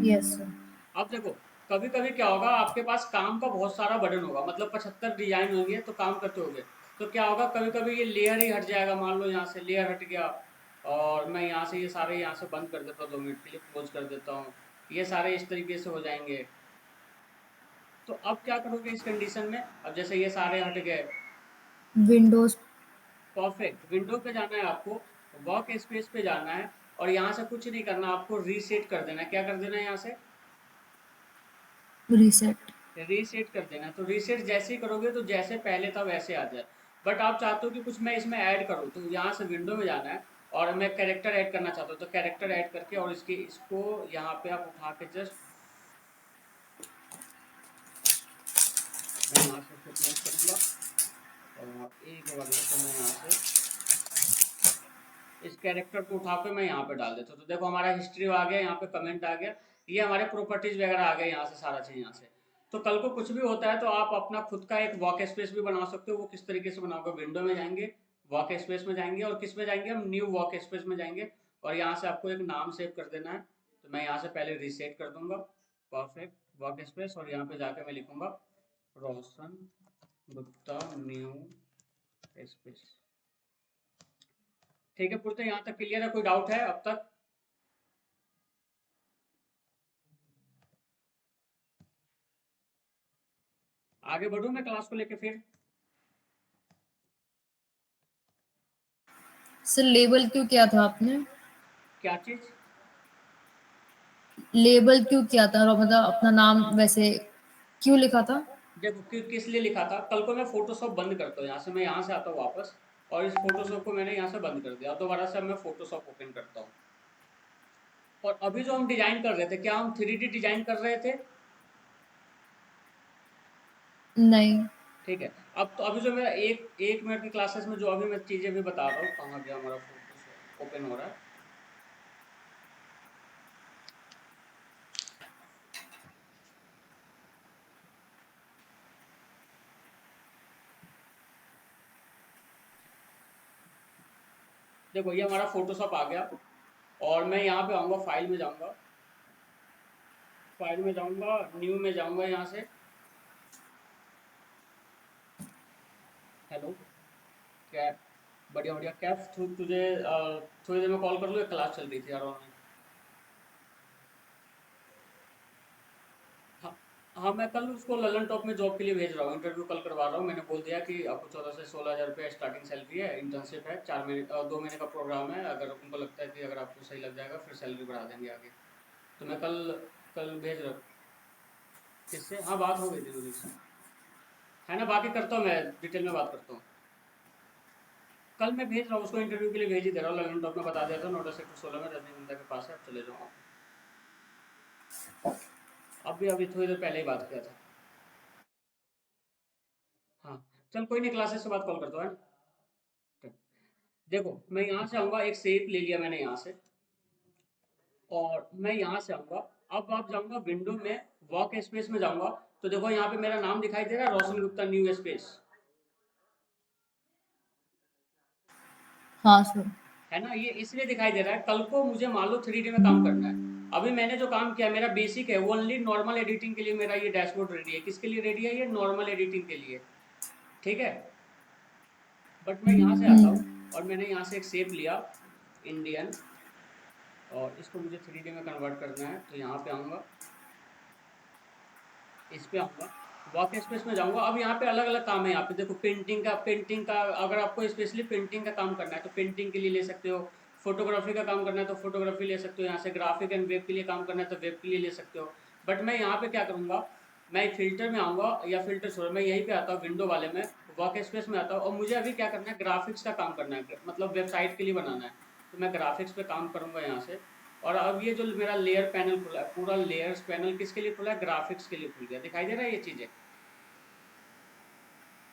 Yes sir. अब देखो, कभी कभी क्या होगा, आपके पास काम का बहुत सारा बटन होगा, मतलब 75 डिजाइन होंगे तो काम करते होगे, तो क्या होगा, कभी कभी ये लेयर ही हट जाएगा। मान लो यहाँ से लेयर हट गया, और मैं यहाँ से ये सारे यहाँ से बंद कर देता हूँ, 2 मिनट के लिए क्लोज कर देता हूँ, ये सारे इस तरीके से हो जाएंगे। तो अब क्या करोगे इस कंडीशन में? अब जैसे ये सारे हट गए, विंडोज। परफेक्ट, विंडो पे जाना है आपको, वर्क स्पेस पे जाना है, और यहाँ से कुछ नहीं करना, आपको रीसेट कर देना है। क्या कर देना है यहाँ से? रीसेट। रीसेट कर देना। तो रीसेट जैसे ही करोगे तो जैसे पहले था वैसे आ जाए। बट आप चाहते हो कि कुछ मैं इसमें ऐड करूँ, तो यहाँ से विंडो में जाना है, और मैं कैरेक्टर ऐड करना चाहता हूँ, तो कैरेक्टर ऐड करके और इसको यहाँ पे आप उठा के जस्ट, मैं यहाँ से इसको क्लोज करूँगा, और एक बार इसको मैं यहाँ से इस कैरेक्टर को उठा के मैं यहाँ पे डाल देता हूँ। तो देखो हमारा हिस्ट्री आ गया, यहाँ पे कमेंट आ गया, ये हमारे प्रॉपर्टीज वगैरह आ गए यहाँ से, सारा चीज यहाँ से। तो कल को कुछ भी होता है तो आप अपना खुद का एक वर्क स्पेस भी बना सकते हो। वो किस तरीके से बनाओगे? विंडो में जाएंगे, वर्क स्पेस में जाएंगे, और किस में जाएंगे हम? न्यू वर्क स्पेस में जाएंगे, और यहाँ से आपको एक नाम सेव कर देना है। तो मैं यहाँ से पहले रीसेट कर दूंगा, परफेक्ट, वर्क स्पेस, और यहाँ पे जाके मैं लिखूंगा रोशन गुप्ता न्यू स्पेस। ठीक है, पूरे यहाँ तक क्लियर है? कोई डाउट है अब तक? आगे बढ़ूं मैं क्लास को लेके फिर? सर लेबल क्यों किया था आपने? क्या चीज? लेबल क्यों किया था, और मतलब अपना नाम वैसे क्यों लिखा था? देखो किस लिए लिखा था, कल को मैं फोटोशॉप बंद करता हूँ, यहाँ से मैं यहाँ से आता हूँ वापस, और इस फोटोशॉप को मैंने यहाँ से बंद कर दिया, दोबारा से मैं फोटोशॉप ओपन करता हूँ। और अभी जो हम डिजाइन कर रहे थे, क्या हम 3D डिजाइन कर रहे थे? नहीं। ठीक है, अब तो अभी जो मेरा एक एक मिनट की क्लासेस में जो अभी मैं चीजें भी बता रहा हूँ, कहाँ गया हमारा फोटोशॉप? ओपन हो रहा है। देखो ये हमारा फोटोशॉप आ गया, और मैं यहाँ पे आऊंगा, फाइल में जाऊंगा, फाइल में जाऊंगा, न्यू में जाऊंगा, यहाँ से हेलो कैप, बढ़िया बढ़िया कैप, तुझे थोड़ी देर में कॉल कर लूँ, एक क्लास चल रही थी यार ऑनलाइन। हाँ, हाँ, मैं कल उसको ललन टॉप में जॉब के लिए भेज रहा हूँ, इंटरव्यू कल करवा रहा हूँ। मैंने बोल दिया कि आपको 14 से 16 हज़ार रुपये स्टार्टिंग सैलरी है, इंटर्नशिप है, 4 महीने 2 महीने का प्रोग्राम है। अगर उनको लगता है कि अगर आपको सही लग जाएगा फिर सैलरी बढ़ा देंगे आगे। तो मैं कल कल भेज रहा हूँ। किससे? हाँ, बात हो गई थी उन्हीं से, है ना? बाकी करता हूँ, मैं डिटेल में बात करता हूँ। कल मैं भेज रहा हूँ उसको, इंटरव्यू के लिए भेज ही दे रहा हूँ। ललन टॉप में बता दिया था, नोटा सेक्टर 16 में रजनीगंधा के पास है, आप चले जाओ। अभी अभी थोड़ी देर पहले ही बात किया था। हाँ, चल कोई नहीं, क्लासेस से बात कॉल करता हूँ, है ना? देखो मैं यहाँ से आऊँगा, एक शेप ले लिया मैंने यहाँ से, और मैं यहाँ से आऊँगा। अब आप जाऊँगा विंडो में, वर्क स्पेस में जाऊँगा, तो देखो यहाँ पे मेरा नाम दिखाई दे रहा है, रोशन गुप्ता न्यू स्पेस, हाँ सर। है ना, ये इसलिए दिखाई दे रहा है। कल को मुझे मान लो 3D में काम करना है, अभी मैंने जो काम किया मेरा बेसिक है, वो ओनली नॉर्मल एडिटिंग के लिए मेरा ये डैशबोर्ड रेडी है। किसके लिए रेडी है? ये नॉर्मल एडिटिंग के लिए, ठीक है। बट मैं यहाँ से आता हूँ और मैंने यहाँ से एक शेप लिया इंडियन, और इसको मुझे 3D में कन्वर्ट करना है, तो यहाँ पे आऊँगा, इस पे आऊँगा, वर्क स्पेस में जाऊँगा। अब यहाँ पे अलग अलग काम है। यहाँ पे देखो पेंटिंग का अगर आपको स्पेशली पेंटिंग का काम करना है तो पेंटिंग के लिए ले सकते हो, फोटोग्राफी का काम करना है तो फोटोग्राफी ले सकते हो, यहाँ से ग्राफिक एंड वेब के लिए काम करना है तो वेब के लिए ले सकते हो। बट मैं यहाँ पे क्या करूँगा, मैं फिल्टर में आऊँगा, या फिल्टर छोड़, मैं यहीं पे आता हूँ विंडो वाले में, वर्क स्पेस में आता हूँ, और मुझे अभी क्या करना है, ग्राफिक्स का काम करना है, मतलब वेबसाइट के लिए बनाना है। तो मैं ग्राफिक्स पे काम करूँगा यहाँ से। और अब ये जो मेरा लेयर पैनल खुला है, पूरा लेयर्स पैनल किसके लिए खुला है? ग्राफिक्स के लिए खुल गया, दिखाई दे रहा है ये चीजें।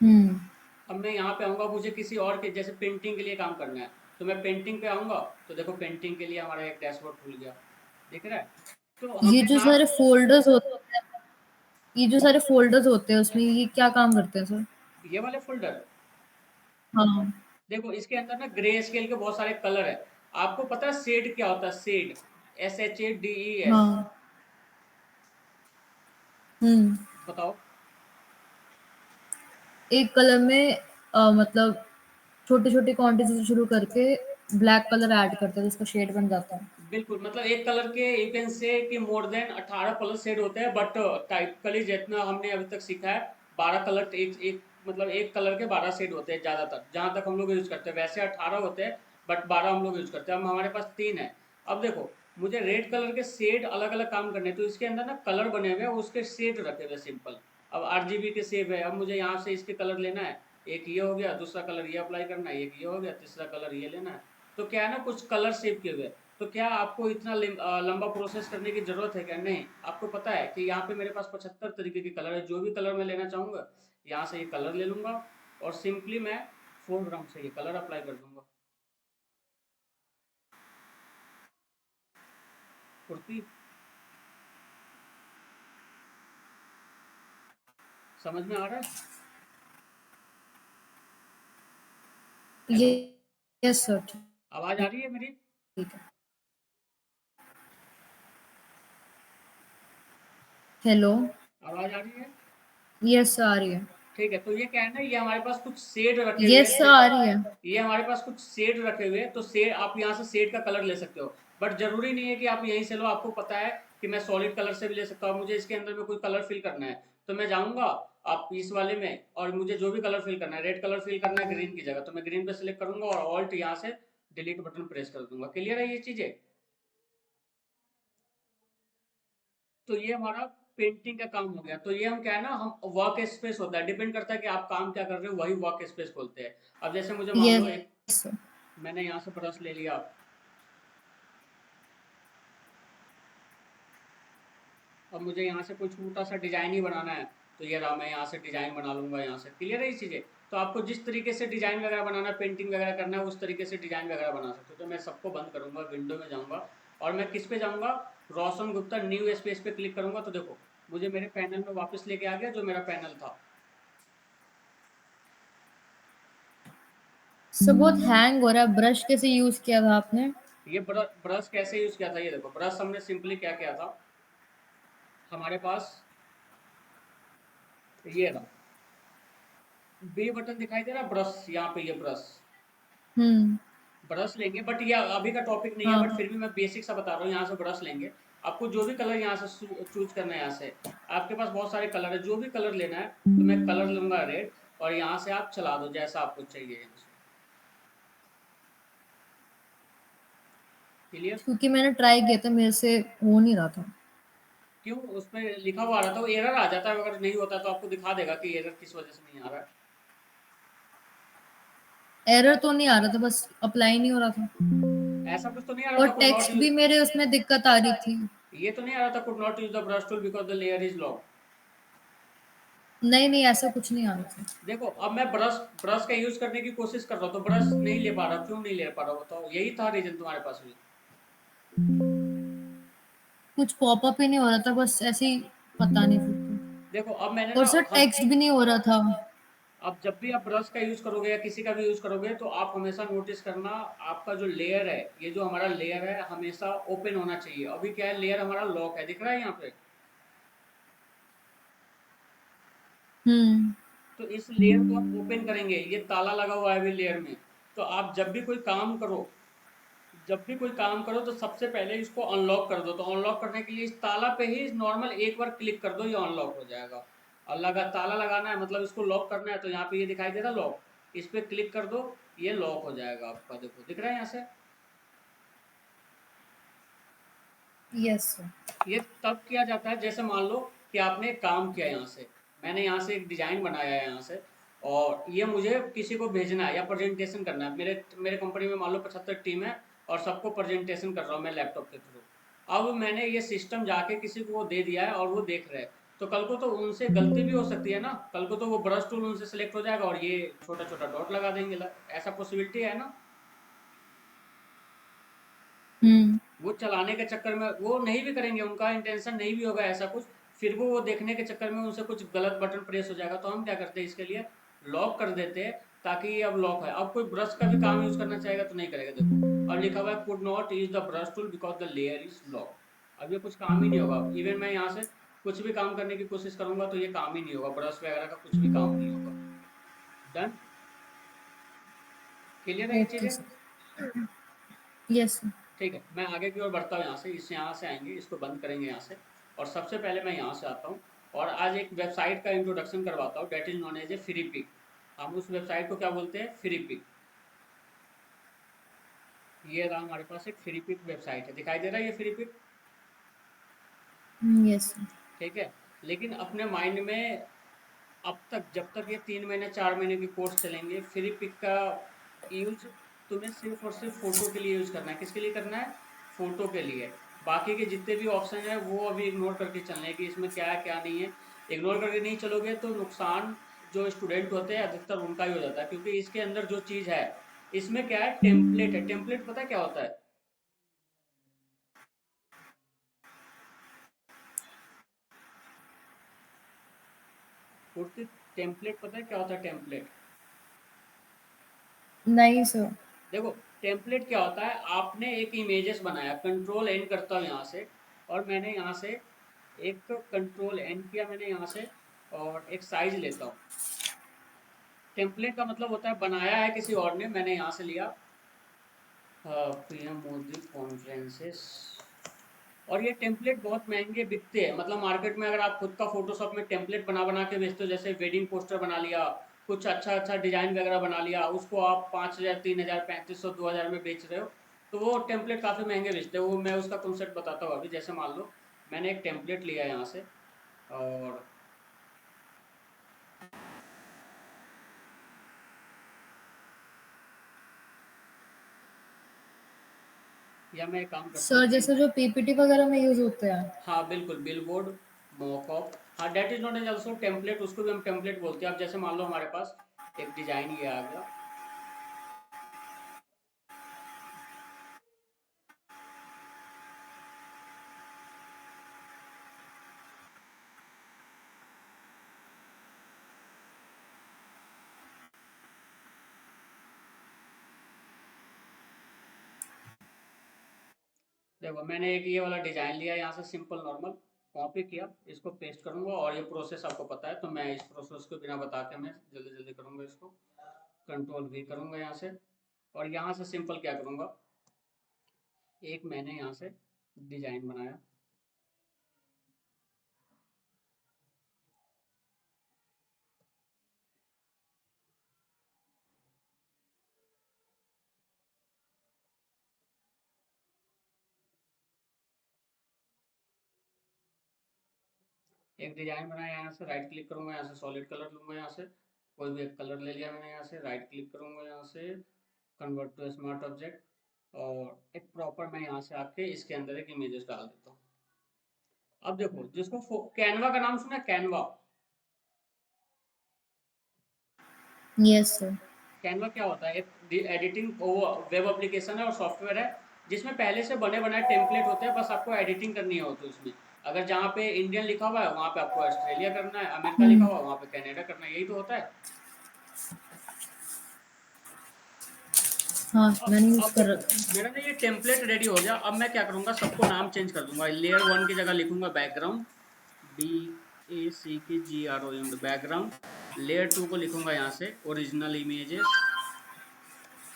हम्म। अब मैं यहाँ पे आऊंगा, मुझे किसी और के जैसे पेंटिंग के लिए काम करना है, तो मैं पेंटिंग पे आऊंगा, तो देखो पेंटिंग के लिए हमारा एक डैशबोर्ड खुल गया, दिख रहा है। तो ये हमें जो काम, सारे फोल्डर्स होते हैं, ये जो सारे फोल्डर्स होते हैं उसमें ये क्या काम करते हैं सर? ये वाले फोल्डर, हाँ। देखो इसके अंदर ना ग्रे स्केल के बहुत सारे कलर है। आपको पता है शेड क्या होता है? शेड, SHADES, हाँ। हम्म। बताओ। एक कलर में मतलब छोटी छोटी क्वांटिटी से शुरू करके ब्लैक कलर ऐड करते हैं, जिसका शेड बन जाता है। बिल्कुल, मतलब एक कलर के यू कैन से कि मोर देन 18 कलर शेड होते हैं, बट टाइपिकली जितना हमने अभी तक सीखा है 12 कलर, एक एक मतलब एक कलर के 12 शेड होते हैं ज़्यादातर, जहाँ तक हम लोग यूज़ करते हैं। वैसे 18 होते हैं, बट 12 हम लोग यूज़ करते हैं। अब हमारे पास 3 है। अब देखो, मुझे रेड कलर के शेड अलग अलग काम करने हैं, तो इसके अंदर ना कलर बने हुए हैं, उसके शेड रखे हुए सिंपल। अब RGB के शेप है, अब मुझे यहाँ से इसके कलर लेना है, एक ये हो गया, दूसरा कलर ये अप्लाई करना है, एक ये हो गया, तीसरा कलर ये लेना है। तो क्या है ना, कुछ कलर शेप के हुए। तो क्या आपको इतना लंबा प्रोसेस करने की जरूरत है क्या? नहीं, आपको पता है कि यहाँ पे मेरे पास 75 तरीके के कलर है, जो भी कलर मैं लेना चाहूंगा यहाँ से ये कलर ले लूंगा, और सिंपली मैं फोरग्राउंड से ये कलर अप्लाई कर दूंगा, कुर्ती। समझ में आ रहा है? ये हेलो, यस सर। आवाज आ रही है मेरी? ठीक है। हेलो। आवाज आ रही है? यस आ रही है। ठीक है, तो ये क्या है ना, ये हमारे पास कुछ शेड रखे हुए यस हैं। आ रही है। ये हमारे पास कुछ शेड रखे हुए हैं, तो शेड आप यहाँ से शेड का कलर ले सकते हो। बट जरूरी नहीं है कि आप यहीं से लो, आपको पता है कि मैं सॉलिड कलर से भी ले सकता हूँ। मुझे इसके अंदर में कोई कलर फिल करना है, तो मैं जाऊंगा आप इस वाले में, और मुझे जो भी कलर फिल करना है, रेड कलर फिल करना है ग्रीन की जगह, तो मैं ग्रीन पे सिलेक्ट करूंगा और ऑल्ट यहाँ से डिलीट बटन प्रेस कर दूंगा। क्लियर है ये चीजें? तो ये हमारा पेंटिंग का काम हो गया। तो ये हम क्या है ना, हम वर्क स्पेस होता है, डिपेंड करता है कि आप काम क्या कर रहे हो, वही वर्क स्पेस खोलते हैं। अब जैसे मुझे मान लो एक, यस सर। मैंने यहाँ से ब्रश ले लिया, अब मुझे यहाँ से कोई छोटा सा डिजाइन ही बनाना है, तो ये रहा, मैं यहाँ से डिजाइन बना लूंगा यहाँ से। क्लियर है ये चीजें? तो आपको जिस तरीके से डिजाइन वगैरह बनाना है, पेंटिंग वगैरह करना है, उस तरीके से डिजाइन वगैरह बना सकते हो। तो मैं सबको बंद करूंगा, विंडो में जाऊंगा, और मैं किस पे जाऊंगा, रोशन गुप्ता न्यू स्पेस पे क्लिक करूंगा, तो देखो मुझे मेरे पैनल में वापस लेके आ गया, जो मेरा पैनल था। सर बहुत हैंग हो रहा है, ब्रश कैसे यूज किया था आपने? ये ब्रश कैसे यूज किया था, ये देखो ब्रश हमने सिंपली क्या किया था, हमारे पास ये रहा, बी बटन दिखाई दे रहा, ब्रश यहाँ पे, ये ब्रश, हम्म। ब्रश लेंगे, बट ये अभी का टॉपिक नहीं है, बट हाँ। फिर भी मैं बेसिक सा बता रहा हूँ। यहाँ से ब्रश लेंगे, आपको जो भी कलर यहाँ से चूज करना है, यहाँ से आपके पास बहुत सारे कलर है, जो भी कलर लेना है, तो मैं कलर लूंगा रेड, और यहाँ से आप चला दो जैसा आपको चाहिए यहाँ से। क्लियर? क्योंकि मैंने ट्राई किया था, मेरे से हो नहीं रहा था। क्यों? उसमें लिखा हुआ आ रहा था, वो एरर आ जाता है, अगर नहीं होता तो आपको दिखा देगा कि एरर किस वजह से नहीं आ रहा है। एरर तो नहीं आ रहा था, बस अप्लाई नहीं हो रहा था। ऐसा कुछ तो नहीं आ रहा और था, कुड नॉट टेक्स्ट यूज, भी मेरे उसमें दिक्कत आ रही थी। ये तो नहीं आ रहा था could not use the brush tool because the layer is lock? नहीं नहीं, ऐसा कुछ नहीं आ रहा था। देखो अब मैं ब्रश ब्रश का यूज करने की कोशिश कर रहा हूँ, तो ब्रश नहीं ले पा रहा, क्यों नहीं ले पा रहा बताओ? यही था रीजन तुम्हारे पास भी? कुछ पॉपअप ही नहीं हो रहा था, बस ऐसे ही, पता नहीं फिर तो। देखो अब मैंने और ना सर टेक्स्ट भी नहीं हो रहा था। अब जब भी आप ब्रश का यूज़ करोगे या किसी का भी यूज़ करोगे तो आप हमेशा नोटिस करना, आपका जो लेयर है, ये जो हमारा लेयर है हमेशा ओपन होना चाहिए। अभी क्या है, लेयर हमारा लॉक है, दिख रहा है यहाँ पे। हम्म। तो इस लेयर को हम ओपन करेंगे, ये ताला लगा हुआ है अभी लेयर में। तो आप जब भी कोई काम करो तो सबसे पहले इसको अनलॉक कर दो। तो अनलॉक करने के लिए इस ताला पे ही नॉर्मल एक बार क्लिक कर दो, ये अनलॉक हो जाएगा। और ताला लगाना है, मतलब इसको लॉक करना है, तो यहाँ पे ये दिखाई दे रहा लॉक, इस पे क्लिक कर दो, ये लॉक हो जाएगा आपका। देखो दिख रहा है यहाँ से। Yes sir. ये तब किया जाता है जैसे मान लो कि आपने एक काम किया यहाँ से, मैंने यहाँ से एक डिजाइन बनाया है यहाँ से, और ये मुझे किसी को भेजना है या प्रेजेंटेशन करना है। मेरे मेरे कंपनी में मान लो 75 टीम है और सबको प्रेजेंटेशन कर रहा हूँ मैं लैपटॉप के थ्रू। अब मैंने ये सिस्टम जाके किसी को दे दिया है और वो देख रहे हैं, तो कल को तो उनसे गलती भी हो सकती है ना, कल को तो वो ब्रश टूल उनसे सेलेक्ट हो जाएगा और ये छोटा छोटा डॉट लगा देंगे। ऐसा पॉसिबिलिटी है ना। हम्म। वो चलाने के चक्कर में वो नहीं भी करेंगे, उनका इंटेंशन नहीं भी होगा ऐसा कुछ, फिर वो देखने के चक्कर में उनसे कुछ गलत बटन प्रेस हो जाएगा। तो हम क्या करते हैं, इसके लिए लॉक कर देते हैं, ताकि ये अब लॉक है। अब कोई ब्रश का भी काम यूज करना चाहेगा तो नहीं करेगा। देखो अब लिखा हुआ है could not use the brush tool because the layer is lock. अब ये कुछ काम ही नहीं होगा। इवन मैं यहाँ से कुछ भी काम करने की कोशिश करूंगा तो ये काम ही नहीं होगा, ब्रश वगैरह का कुछ भी काम नहीं होगा। डन। क्लियर है ये ओके चीजें। सर। Yes sir. ठीक है, मैं आगे की ओर बढ़ता हूँ। यहाँ से आएंगे, इसको बंद करेंगे यहाँ से। और सबसे पहले मैं यहाँ से आता हूँ और आज एक वेबसाइट का इंट्रोडक्शन करवाता हूँ, that is known as a Freepik. हम उस वेबसाइट को क्या बोलते हैं, फ्री पिक। ये रहा हमारे पास एक फ्री पिक वेबसाइट है, दिखाई दे रहा है ये फ्री पिक। Yes sir. ठीक है। लेकिन अपने माइंड में अब तक, जब तक ये 3 महीने 4 महीने की कोर्स चलेंगे, फ्री पिक का यूज तुम्हें सिर्फ और सिर्फ फोटो के लिए यूज करना है। किसके लिए करना है, फोटो के लिए। बाकी के जितने भी ऑप्शन है वो अभी इग्नोर करके चलने हैं कि इसमें क्या है क्या नहीं है। इग्नोर करके नहीं चलोगे तो नुकसान जो स्टूडेंट होते हैं अधिकतर उनका ही हो जाता है, क्योंकि इसके अंदर जो चीज है, इसमें क्या है, टेम्पलेट है। टेम्पलेट पता है क्या होता है, कुर्ती टेम्पलेट पता है क्या होता है, टेम्पलेट। नहीं सर। देखो टेम्पलेट क्या होता है, आपने एक इमेजेस बनाया, कंट्रोल एन करता हूँ यहाँ से, और मैंने यहाँ से एक कंट्रोल एन किया मैंने यहाँ से, और एक साइज लेता हूँ। टेम्पलेट का मतलब होता है बनाया है किसी और ने, मैंने यहाँ से लिया पीएम मोदी कॉन्फ्रेंसेस। और ये टेम्पलेट बहुत महंगे बिकते हैं, मतलब मार्केट में अगर आप खुद का फोटोशॉप में टेम्पलेट बना बना के बेचते हो, जैसे वेडिंग पोस्टर बना लिया, कुछ अच्छा अच्छा डिजाइन वगैरह बना लिया, उसको आप 5,000 3,000 3500 2,000 में बेच रहे हो, तो वो टेम्पलेट काफ़ी महंगे बेचते हैं। वो मैं उसका कॉन्सेप्ट बताता हूँ अभी। जैसे मान लो मैंने एक टेम्पलेट लिया यहाँ से, और या मैं एक काम करता हूँ सर कि जैसे जो पीपीटी वगैरह में यूज होते हैं। हाँ बिल्कुल, बिलबोर्ड, मॉकअप, हाँ that is not as also template, उसको भी हम टेम्पलेट बोलते हैं। अब जैसे मान लो हमारे पास एक डिजाइन ये आ गया, देखो मैंने एक ये वाला डिजाइन लिया यहाँ से, सिंपल नॉर्मल कॉपी किया, इसको पेस्ट करूंगा। और ये प्रोसेस आपको पता है तो मैं इस प्रोसेस को बिना बता के मैं जल्दी जल्दी करूंगा। इसको कंट्रोल भी करूंगा यहाँ से, और यहाँ से सिंपल क्या करूंगा, एक मैंने यहाँ से डिजाइन बनाया, एक डिजाइन बनाया, यहाँ से राइट क्लिक करूंगा, यहाँ से सॉलिड कलर लूंगा, यहाँ से कोई भी एक कलर ले लिया मैंने, यहाँ से राइट क्लिक करूंगा, यहाँ से कन्वर्ट टू स्मार्ट ऑब्जेक्ट, और एक प्रॉपर मैं यहाँ से आके इसके अंदर एक इमेजेस डाल देता हूँ। अब देखो, जिसको कैनवा का नाम सुना है, कैनवा। Yes sir. कैनवा क्या होता है, एक एडिटिंग वेब एप्लीकेशन है और सॉफ्टवेयर है, जिसमें पहले से बने बनाए टेम्पलेट होते हैं, बस आपको एडिटिंग करनी है होती है उसमें। अगर जहाँ पे इंडियन लिखा हुआ है वहाँ पे आपको ऑस्ट्रेलिया करना है, अमेरिका लिखा हम्म। हुआ है वहाँ पे कनाडा करना है, यही तो होता है। हाँ, अब मैंने यूज़ अब कर देखो, रखा है। मेरा ना ये टेम्पलेट रेडी हो गया। अब मैं क्या करूंगा, सबको नाम चेंज कर दूंगा। लेयर 1 की जगह लिखूंगा बैकग्राउंड, BACKGROUND बैकग्राउंड। लेयर 2 को लिखूंगा यहाँ से ओरिजिनल इमेजेस,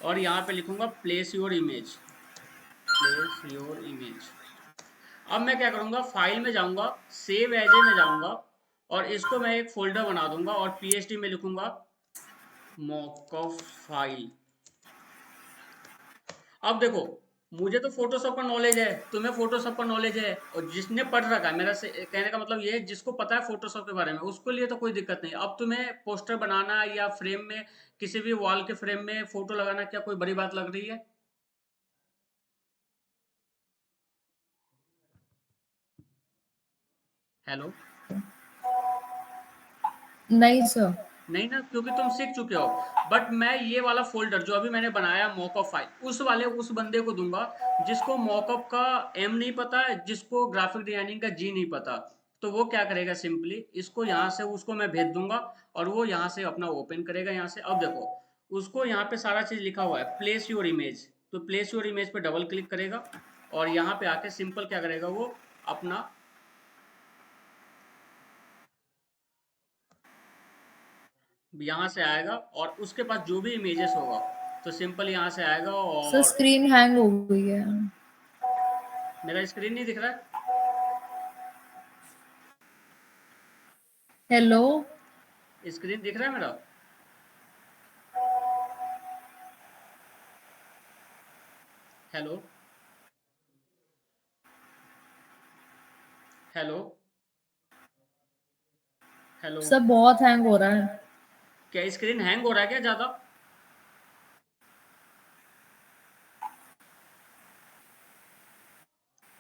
और यहाँ पे लिखूंगा place your image, place your image. अब मैं क्या करूंगा, फाइल में जाऊंगा, सेव एज ए में जाऊंगा, और इसको मैं एक फोल्डर बना दूंगा और PHP में लिखूंगा मॉकअप फाइल। अब देखो, मुझे तो फोटोशॉप का नॉलेज है, तुम्हें फोटोशॉप का नॉलेज है, और जिसने पढ़ रखा है, मेरा से कहने का मतलब ये है, जिसको पता है फोटोशॉप के बारे में, उसके लिए तो कोई दिक्कत नहीं। अब तुम्हें पोस्टर बनाना या फ्रेम में, किसी भी वॉल के फ्रेम में फोटो लगाना, क्या कोई बड़ी बात लग रही है? हेलो? नहीं सर। नहीं ना, क्योंकि तुम सीख चुके हो। बट मैं ये वाला फोल्डर जो अभी मैंने बनाया मॉकअप फाइल, उस बंदे को दूंगा जिसको मॉकअप का M नहीं पता है, जिसको ग्राफिक डिजाइनिंग का G नहीं पता। तो वो क्या करेगा, सिंपली इसको यहाँ से उसको मैं भेज दूंगा, और वो यहाँ से अपना ओपन करेगा यहाँ से। अब देखो, उसको यहाँ पे सारा चीज लिखा हुआ है, प्लेस योर इमेज। तो प्लेस योर इमेज पे डबल क्लिक करेगा, और यहाँ पे आके सिंपल क्या करेगा, वो अपना यहाँ से आएगा, और उसके पास जो भी इमेजेस होगा, तो सिंपल यहाँ से आएगा। सर और स्क्रीन हैंग हो गई है। मेरा स्क्रीन नहीं दिख रहा है? हेलो? स्क्रीन दिख रहा है मेरा? हेलो? हेलो? हेलो? सर बहुत हैंग हो रहा है। क्या स्क्रीन हैंग हो रहा है क्या ज़्यादा?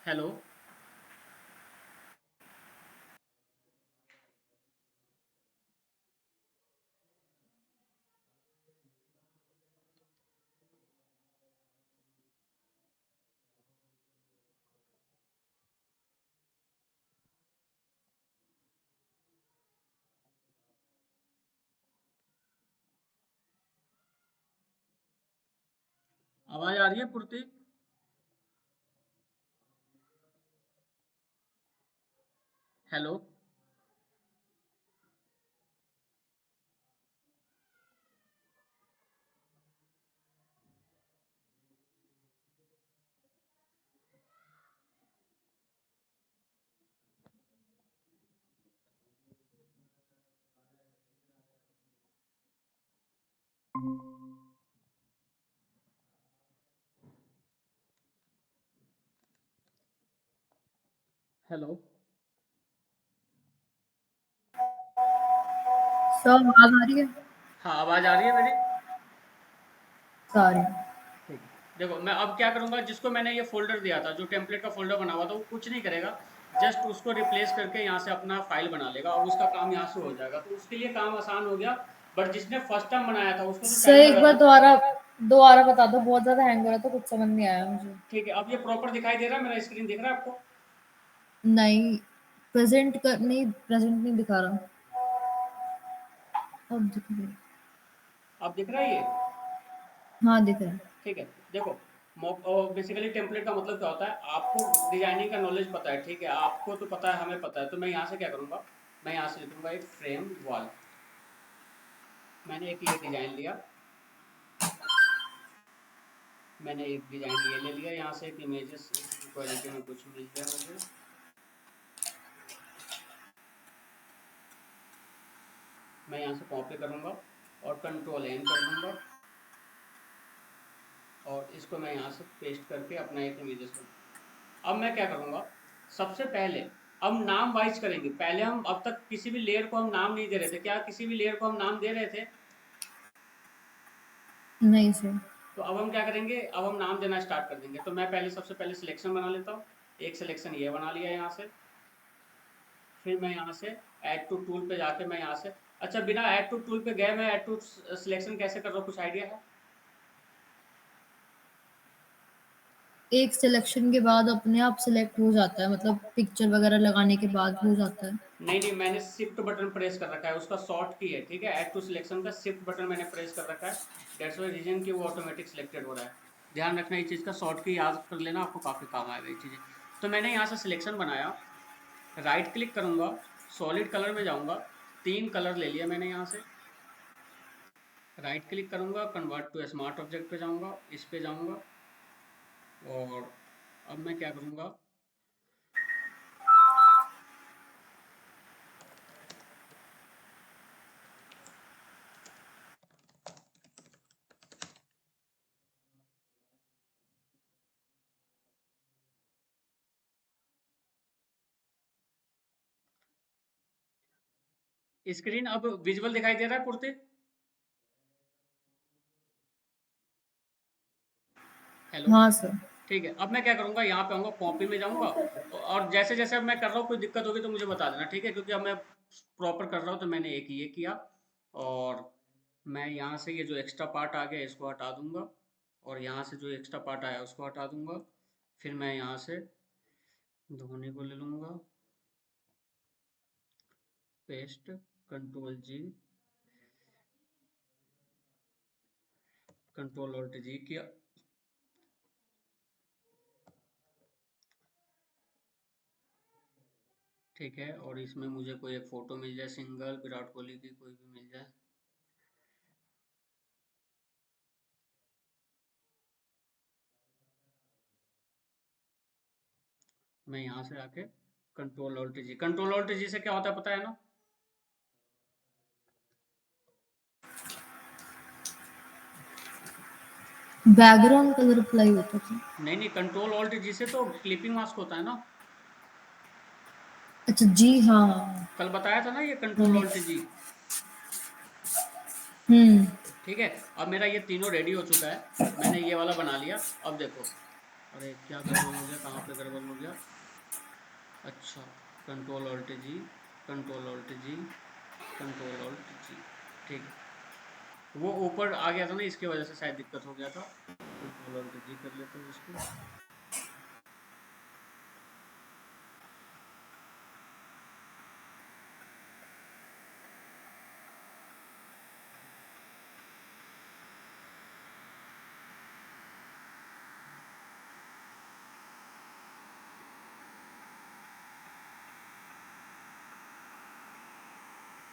हेलो? आवाज़ आ रही है पूर्ति? हेलो? हेलो? सर आवाज़ आ रही है? हाँ, आवाज़ आ रही है मेरी? सॉरी। ठीक है। देखो, मैं अब क्या करूंगा, जिसको मैंने ये फ़ोल्डर दिया था, जो टेम्पलेट का फ़ोल्डर बना हुआ था, वो कुछ नहीं करेगा। जस्ट उसको रिप्लेस करके यहाँ से अपना फ़ाइल बना लेगा, और उसका काम यहाँ से हो जाएगा। तो उसके लिए काम आसान हो गया। बट जिसने फर्स्ट टाइम बनाया था, उसको तो सर टाइम एक लगा बार था। दोबारा दोबारा बता दो, बहुत ज़्यादा हैंग हो रहा था, कुछ समझ नहीं आया मुझे। ठीक है, अब ये प्रॉपर दिखाई दे रहा है? मेरा स्क्रीन दिख रहा है आपको? नहीं, प्रेज़ेंट नहीं दिखा रहा। अब दिख रही है। अब दिख रहा है ये? हाँ, दिख रहा है। ठीक है। देखो, बेसिकली टेम्पलेट का मतलब क्या होता है, आपको डिजाइनिंग का नॉलेज पता है, ठीक है, आपको तो पता है, हमें पता है। तो मैं यहाँ से क्या करूँगा, मैं यहाँ से लिखूंगा एक फ्रेम वॉल। मैंने एक ये डिजाइन लिया, मैंने एक डिजाइन ये ले लिया, यहाँ से एक इमेजेस क्वालिटी में कुछ मिल गया मुझे। मैं यहाँ से कॉपी करूँगा और कंट्रोल N कर दूंगा, और इसको मैं यहाँ से पेस्ट करके अपना एक इमेजेस करूँगा। अब मैं क्या करूँगा, सबसे पहले अब नाम वाइज करेंगे। पहले हम अब तक किसी भी लेयर को हम नाम नहीं दे रहे थे, क्या किसी भी लेयर को हम नाम दे रहे थे? नहीं सर। तो अब हम क्या करेंगे, अब हम नाम देना स्टार्ट कर देंगे। तो मैं पहले सबसे पहले सिलेक्शन बना लेता हूँ। एक सिलेक्शन ये बना लिया यहाँ से। फिर मैं यहाँ से ऐड टू टूल पे जाके मैं यहाँ से, अच्छा, बिना ऐड टू टूल पे गए मैं ऐड टू सिलेक्शन कैसे कर रहा हूँ, कुछ आइडिया है? एक सिलेक्शन के बाद अपने आप सिलेक्ट हो जाता है, मतलब पिक्चर वगैरह लगाने के बाद हो जाता है। नहीं, मैंने शिफ्ट बटन प्रेस कर रखा है, उसका शॉर्ट की है, ठीक है। ऐड टू सिलेक्शन का शिफ्ट बटन मैंने प्रेस कर रखा है, दैट्स वाई रीजन कि वो ऑटोमेटिक सिलेक्टेड हो रहा है। ध्यान रखना इस चीज़ का, शॉर्ट की याद कर लेना, आपको काफ़ी काम आएगा ये चीज़ें। तो मैंने यहाँ से सिलेक्शन बनाया, राइट क्लिक करूँगा, सॉलिड कलर में जाऊँगा, 3 कलर ले लिया मैंने यहाँ से, राइट क्लिक करूँगा, कन्वर्ट टू स्मार्ट ऑब्जेक्ट पे जाऊँगा, इस पे जाऊँगा, और अब मैं क्या करूँगा, स्क्रीन अब विजुअल दिखाई दे रहा है पूर्ति? हेलो, हाँ सर। ठीक है। अब मैं क्या करूँगा, यहाँ पे आऊँगा, कॉपी में जाऊँगा, और जैसे जैसे अब मैं कर रहा हूँ, कोई दिक्कत होगी तो मुझे बता देना, ठीक है। क्योंकि अब मैं प्रॉपर कर रहा हूँ, तो मैंने एक ये किया, और मैं यहाँ से ये जो एक्स्ट्रा पार्ट आ गया इसको हटा दूंगा, और यहाँ से जो एक्स्ट्रा पार्ट आया उसको हटा दूंगा। फिर मैं यहाँ से धोनी को ले लूँगा, पेस्ट, कंट्रोल जी, कंट्रोल ऑल्ट जी किया, ठीक है। और इसमें मुझे कोई एक फ़ोटो मिल जाए, सिंगल विराट कोहली की कोई भी मिल जाए, मैं यहाँ से आके कंट्रोल ऑल्ट जी, कंट्रोल ऑल्ट जी से क्या होता है पता है ना? बैकग्राउंड कलर अप्लाई होता था। नहीं, कंट्रोल ऑल्ट जी से तो क्लिपिंग मास्क होता है ना। अच्छा जी, हाँ। कल बताया था ना ये कंट्रोल मैंने ऑल्ट जी, हम्म। ठीक है। अब मेरा ये तीनों रेडी हो चुका है, मैंने ये वाला बना लिया। अब देखो, अरे क्या गड़बड़ हो गया, कहाँ पे गड़बड़ हो गया, अच्छा, कंट्रोल ऑल्ट जी, कंट्रोल ऑल्ट जी, कंट्रोल ऑल्ट जी, ठीक है। वो ऊपर आ गया था ना, इसकी वजह से शायद दिक्कत हो गया था। कंट्रोल ऑल्ट जी कर लेते हैं इसको,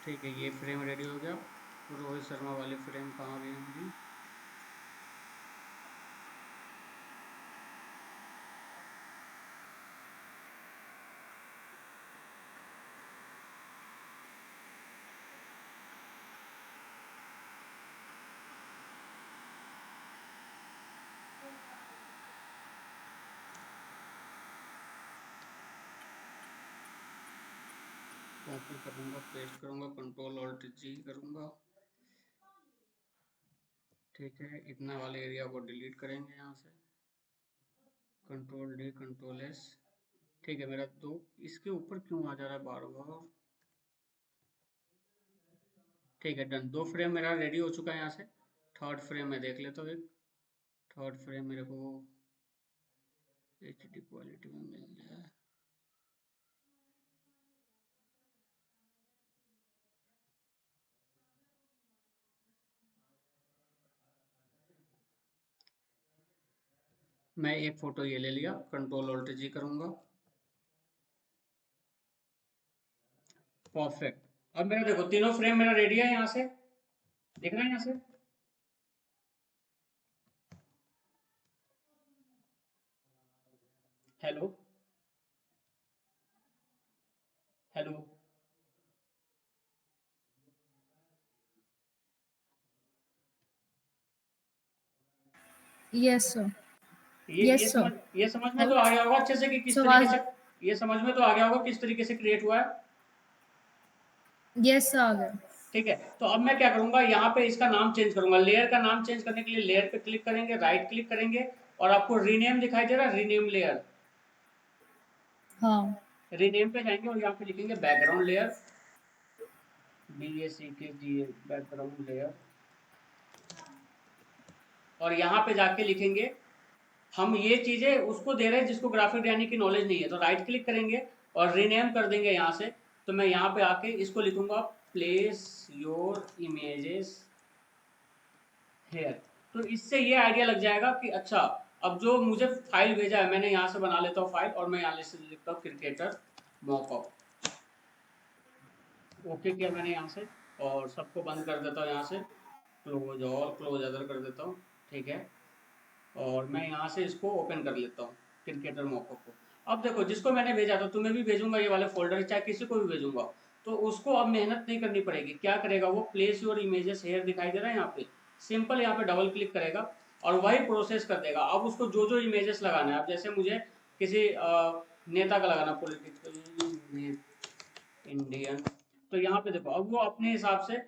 ठीक है। ये फ्रेम रेडी हो गया। रोहित शर्मा वाली फ्रेम कहाँ गई होंगी, कॉपी करूँगा, पेस्ट करूँगा, कंट्रोल ऑल्ट जी करूँगा, ठीक है। इतना वाले एरिया को डिलीट करेंगे यहाँ से, कंट्रोल डी, कंट्रोल एस, ठीक है। मेरा दो इसके ऊपर क्यों आ जा रहा है बार बार, ठीक है, डन। 2 फ्रेम मेरा रेडी हो चुका है यहाँ से। थर्ड फ्रेम मैं देख लेता हूँ, एक थर्ड फ्रेम मेरे को HD क्वालिटी में मिल जाए, मैं एक फोटो ये ले लिया, कंट्रोल ऑल्ट जी करूँगा, परफेक्ट। अब मेरा देखो तीनों फ्रेम मेरा रेडी है, यहाँ से दिख रहा है, यहाँ से, हेलो, हेलो, यस सर। ये यस सर। समझ, ये समझ में तो हेलो। आ गया होगा अच्छे से कि किस तरीके सवाल। से, ये समझ में तो आ गया होगा किस तरीके से क्रिएट हुआ है, यस आ गया। ठीक है। तो अब मैं क्या करूंगा, यहाँ पे इसका नाम चेंज करूंगा, लेयर का नाम चेंज करने के लिए लेयर पे क्लिक करेंगे, राइट क्लिक करेंगे, और आपको रीनेम दिखाई दे रहा है, रीनेम लेयर, हाँ। रीनेम पे जाएंगे और यहाँ पे लिखेंगे background layer, BACKGA, background layer, और यहाँ पे जाके लिखेंगे हम ये चीज़ें उसको दे रहे हैं जिसको ग्राफिक डिजाइनिंग की नॉलेज नहीं है, तो राइट क्लिक करेंगे और रीनेम कर देंगे यहाँ से। तो मैं यहाँ पे आके इसको लिखूंगा प्लेस योर इमेजेस हेयर। तो इससे ये आइडिया लग जाएगा कि अच्छा, अब जो मुझे फाइल भेजा है मैंने यहाँ से बना लेता हूँ फाइल, और मैं यहाँ से लिखता हूँ क्रिकेटर मॉकअप। ओके किया मैंने यहाँ से, और सबको बंद कर देता हूँ यहाँ से, क्लोज ऑल क्लोज अदर कर देता हूँ। ठीक है, और मैं यहाँ से इसको ओपन कर लेता हूँ क्रिकेटर मॉकअप को। अब देखो, जिसको मैंने भेजा था, तुम्हें भी भेजूंगा ये वाले फोल्डर, चाहे किसी को भी भेजूंगा, तो उसको अब मेहनत नहीं करनी पड़ेगी। क्या करेगा वो, प्लेस योर इमेजेस हेयर दिखाई दे रहा है यहाँ पे, सिंपल यहाँ पे डबल क्लिक करेगा और वही प्रोसेस कर देगा। अब उसको जो जो इमेजेस लगाना है, अब जैसे मुझे किसी नेता का लगाना, पॉलिटिकल इंडियन, तो यहाँ पे देखो अब वो अपने हिसाब से,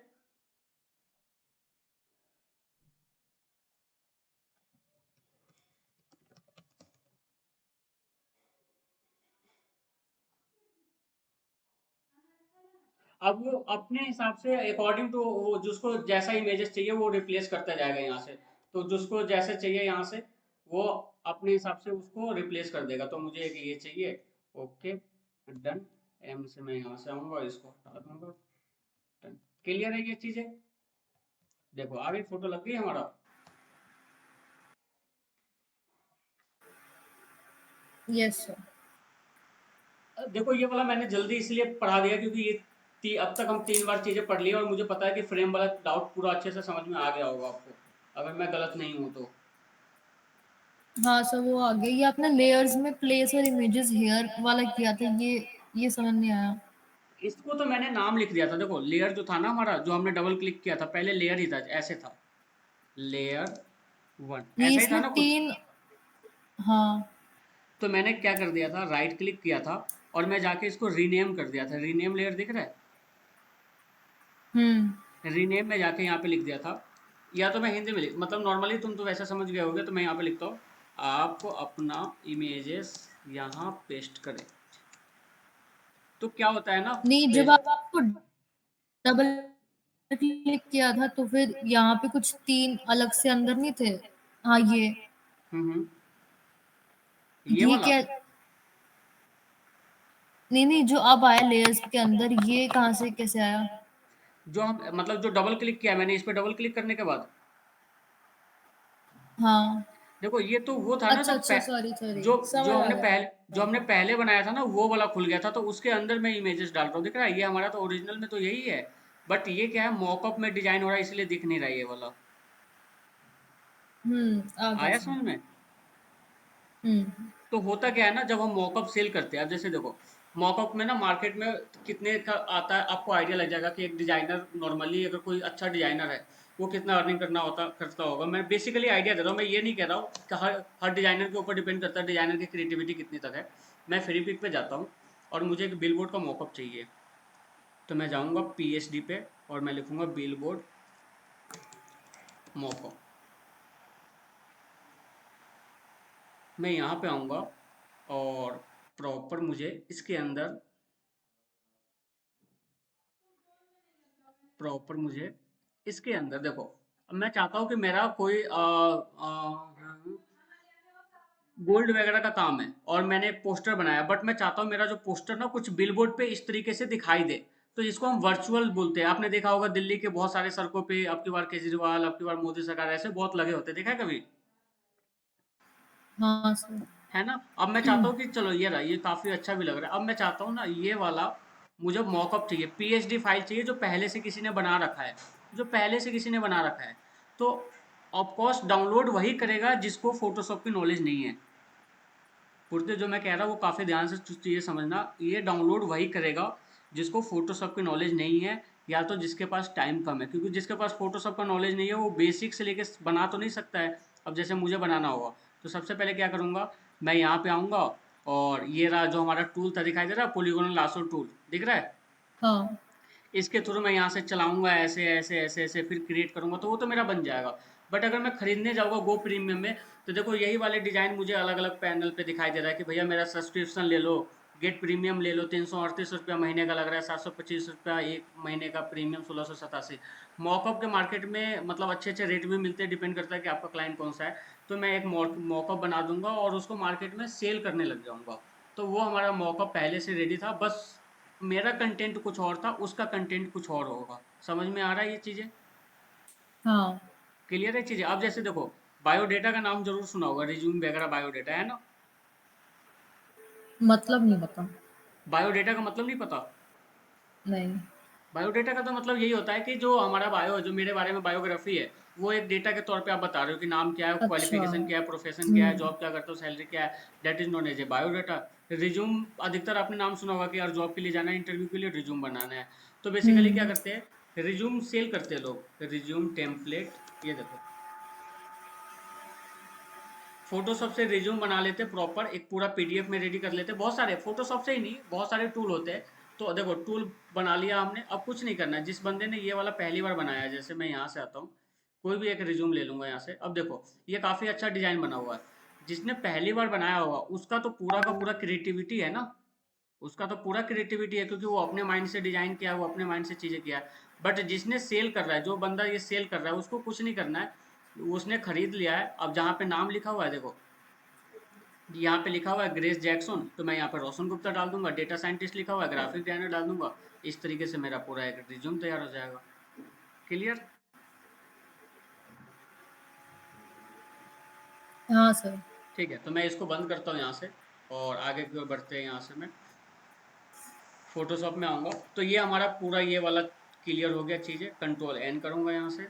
अब वो अपने हिसाब से अकॉर्डिंग टू वो जिसको जैसा इमेजेस चाहिए वो रिप्लेस करता जाएगा यहाँ से। तो जिसको जैसे चाहिए यहाँ से वो अपने हिसाब से उसको रिप्लेस कर देगा। तो मुझे एक ये चाहिए, ओके डन, एम से मैं यहाँ से आऊंगा, इसको हटा दूंगा, डन। क्लियर है ये चीजें? देखो आ गई, फोटो लग गई हमारा। Yes sir. देखो ये वाला मैंने जल्दी इसलिए पढ़ा दिया क्योंकि ये अब तक हम 3 बार चीजें पढ़ ली और मुझे पता है कि फ्रेम वाला डाउट पूरा अच्छे से समझ में आ गया होगा आपको, अगर मैं गलत नहीं हूँ तो। हाँ सर, वो आ गया। ये आपने लेयर्स में प्लेस और इमेजेस हेयर वाला किया था, ये समझ नहीं आया। इसको तो मैंने नाम लिख दिया था। देखो लेयर जो था ना हमारा, जो हमने डबल क्लिक किया था, पहले लेयर ही था, ऐसे था लेयर 1, नहीं, ऐसा ही था इसमें ना कुछ। 3। हाँ। तो मैंने क्या कर दिया था, राइट क्लिक किया था और मैं जाके इसको रीनेम कर दिया था। रीनेम लेयर दिख रहा है, हुँ। रीनेम में जाके यहाँ पे लिख दिया था। या तो मैं हिंदी में लिख, मतलब नॉर्मली तुम तो वैसे समझ गए होगे, तो मैं यहाँ पे लिखता हूँ आप अपना इमेजेस यहाँ पेस्ट करें। तो क्या होता है ना, नहीं, जब पेस्ट। आपको डबल क्लिक किया था तो फिर यहाँ पे कुछ 3 अलग से अंदर नहीं थे? हाँ, ये ये वाला क्या? नहीं, जो अब आया लेयर्स के अंदर, ये कहाँ से कैसे आया? जो हम, मतलब जो डबल क्लिक किया मैंने इस पे, डबल क्लिक करने के बाद हाँ। देखो ये तो वो था ना जो अच्छा, सॉरी, जो समझ जो आ हमने गया। पहले, जो हमने पहले बनाया था ना, वो वाला खुल गया था, तो उसके अंदर मैं इमेजेस डाल रहा हूँ। दिख रहा है, ये हमारा तो ओरिजिनल में तो यही है, बट ये क्या है, मॉकअप में डिजाइन हो रहा है इसलिए दिख नहीं रहा है ये वाला। आ गया आया समझ। समझ में? हुँ। तो होता क्या है ना, जब हम मॉकअप सेल करते हैं, अब जैसे देखो मॉकअप में ना मार्केट में कितने का आता है, आपको आइडिया लग जाएगा कि एक डिजाइनर नॉर्मली, अगर कोई अच्छा डिजाइनर है, वो कितना अर्निंग करता होगा। मैं बेसिकली आइडिया दे रहा हूँ, मैं ये नहीं कह रहा हूँ कि हर डिजाइनर के ऊपर डिपेंड करता है डिजाइनर की क्रिएटिविटी कितनी तक है। मैं फ्री पिक पे जाता हूँ और मुझे एक बिलबोर्ड का मॉकअप चाहिए, तो मैं जाऊँगा पीएचडी पे और मैं लिखूंगा बिलबोर्ड मॉकअप। मैं यहाँ पे आऊँगा और प्रॉपर मुझे इसके अंदर, प्रॉपर मुझे इसके अंदर देखो, अब मैं चाहता हूँ कि मेरा कोई गोल्ड वगैरह का काम है और मैंने एक पोस्टर बनाया, बट मैं चाहता हूँ मेरा जो पोस्टर ना कुछ बिलबोर्ड पे इस तरीके से दिखाई दे। तो इसको हम वर्चुअल बोलते हैं। आपने देखा होगा दिल्ली के बहुत सारे सड़कों पे, अब की बार केजरीवाल, अब की बार मोदी सरकार, ऐसे बहुत लगे होते हैं, देखा है कभी? हाँ सर। है ना? अब मैं चाहता हूँ कि चलो ये रहा, ये काफी अच्छा भी लग रहा है। अब मैं चाहता हूँ ना ये वाला, मुझे मॉकअप चाहिए, पीएचडी फाइल चाहिए जो पहले से किसी ने बना रखा है, जो पहले से किसी ने बना रखा है। तो ऑफ कोर्स डाउनलोड वही करेगा जिसको फोटोशॉप की नॉलेज नहीं है। पुर्ते जो मैं कह रहा हूँ वो काफ़ी ध्यान से चीज़ें समझना, ये डाउनलोड वही करेगा जिसको फोटोशॉप की नॉलेज नहीं है, या तो जिसके पास टाइम कम है, क्योंकि जिसके पास फोटोशॉप का नॉलेज नहीं है वो बेसिक से लेके बना तो नहीं सकता है। अब जैसे मुझे बनाना होगा, तो सबसे पहले क्या करूँगा, मैं यहाँ पे आऊँगा और ये रहा जो हमारा टूल था, दिखाई दे रहा है, पोलीगोनल लासो टूल दिख रहा है, हाँ। इसके थ्रू मैं यहाँ से चलाऊंगा, ऐसे ऐसे ऐसे ऐसे, फिर क्रिएट करूंगा तो वो तो मेरा बन जाएगा। बट अगर मैं खरीदने जाऊँगा गो प्रीमियम में, तो देखो यही वाले डिज़ाइन मुझे अलग अलग पैनल पे दिखाई दे रहा है कि भैया मेरा सब्सक्रिप्शन ले लो, गेट प्रीमियम ले लो, 338 रुपया महीने का लग रहा है, 725 रुपया एक महीने का प्रीमियम, 1687। मॉकअप के मार्केट में मतलब अच्छे अच्छे रेट भी मिलते हैं, डिपेंड करता है कि आपका क्लाइंट कौन सा है। तो मैं एक मॉकअप बना दूंगा और उसको मार्केट में सेल करने लग जाऊंगा। तो वो हमारा मॉकअप पहले से रेडी था, बस मेरा कंटेंट कुछ और था, उसका कंटेंट कुछ और होगा। समझ में आ रहा है ये चीज़ें? हाँ, क्लियर है चीज़ें? अब जैसे देखो, बायोडेटा का नाम जरूर सुना होगा, रिज्यूम वगैरह बायोडेटा है ना। मतलब नहीं पता। बायोडेटा का मतलब नहीं पता? नहीं। बायोडेटा का तो मतलब यही होता है कि जो हमारा बायो, जो मेरे बारे में बायोग्राफी है, वो एक डेटा के तौर पे आप बता रहे हो कि नाम क्या है, अच्छा। क्वालिफिकेशन क्या है, प्रोफेशन क्या है, हुँ, जॉब क्या करते हो, सैलरी क्या है, that is known as a biodata. Resume, अधिकतर आपने नाम सुना होगा कि यार जॉब के लिए जाना है, इंटरव्यू के लिए रिज्यूम बनाना है। तो बेसिकली क्या हुँ, करते हैं, रिज्यूम सेल करते हैं लोग, रिज्यूम टेम्पलेट। ये देखो, फोटोशॉप से रिज्यूम बना लेते प्रॉपर, एक पूरा पीडीएफ में रेडी कर लेते। बहुत सारे फोटोशॉप से ही नहीं, बहुत सारे टूल होते हैं। तो देखो, टूल बना लिया हमने, अब कुछ नहीं करना है। जिस बंदे ने ये वाला पहली बार बनाया है, जैसे मैं यहाँ से आता हूँ, कोई भी एक रिज्यूम ले लूंगा यहाँ से। अब देखो, ये काफ़ी अच्छा डिजाइन बना हुआ है। जिसने पहली बार बनाया होगा उसका तो पूरा का पूरा क्रिएटिविटी है ना, उसका तो पूरा क्रिएटिविटी है, क्योंकि वो अपने माइंड से डिजाइन किया है, वो अपने माइंड से चीज़ें किया है। बट जिसने सेल कर रहा है, जो बंदा ये सेल कर रहा है, उसको कुछ नहीं करना है। उसने खरीद लिया है। अब जहाँ पे नाम लिखा हुआ है देखो, यहाँ पे लिखा हुआ है ग्रेस जैक्सन, तो मैं यहाँ पे रोशन गुप्ता डाल दूंगा। डेटा साइंटिस्ट लिखा हुआ है, ग्राफिक डिजाइनर डाल दूंगा। इस तरीके से मेरा पूरा एक रिज्यूम तैयार हो जाएगा। क्लियर? हाँ सर। ठीक है, तो मैं इसको बंद करता हूँ यहाँ से, और आगे की ओर बढ़ते हैं। यहाँ से मैं फोटोशॉप में आऊँगा, तो ये हमारा पूरा ये वाला क्लियर हो गया चीज़ें। कंट्रोल एन करूँगा यहाँ से,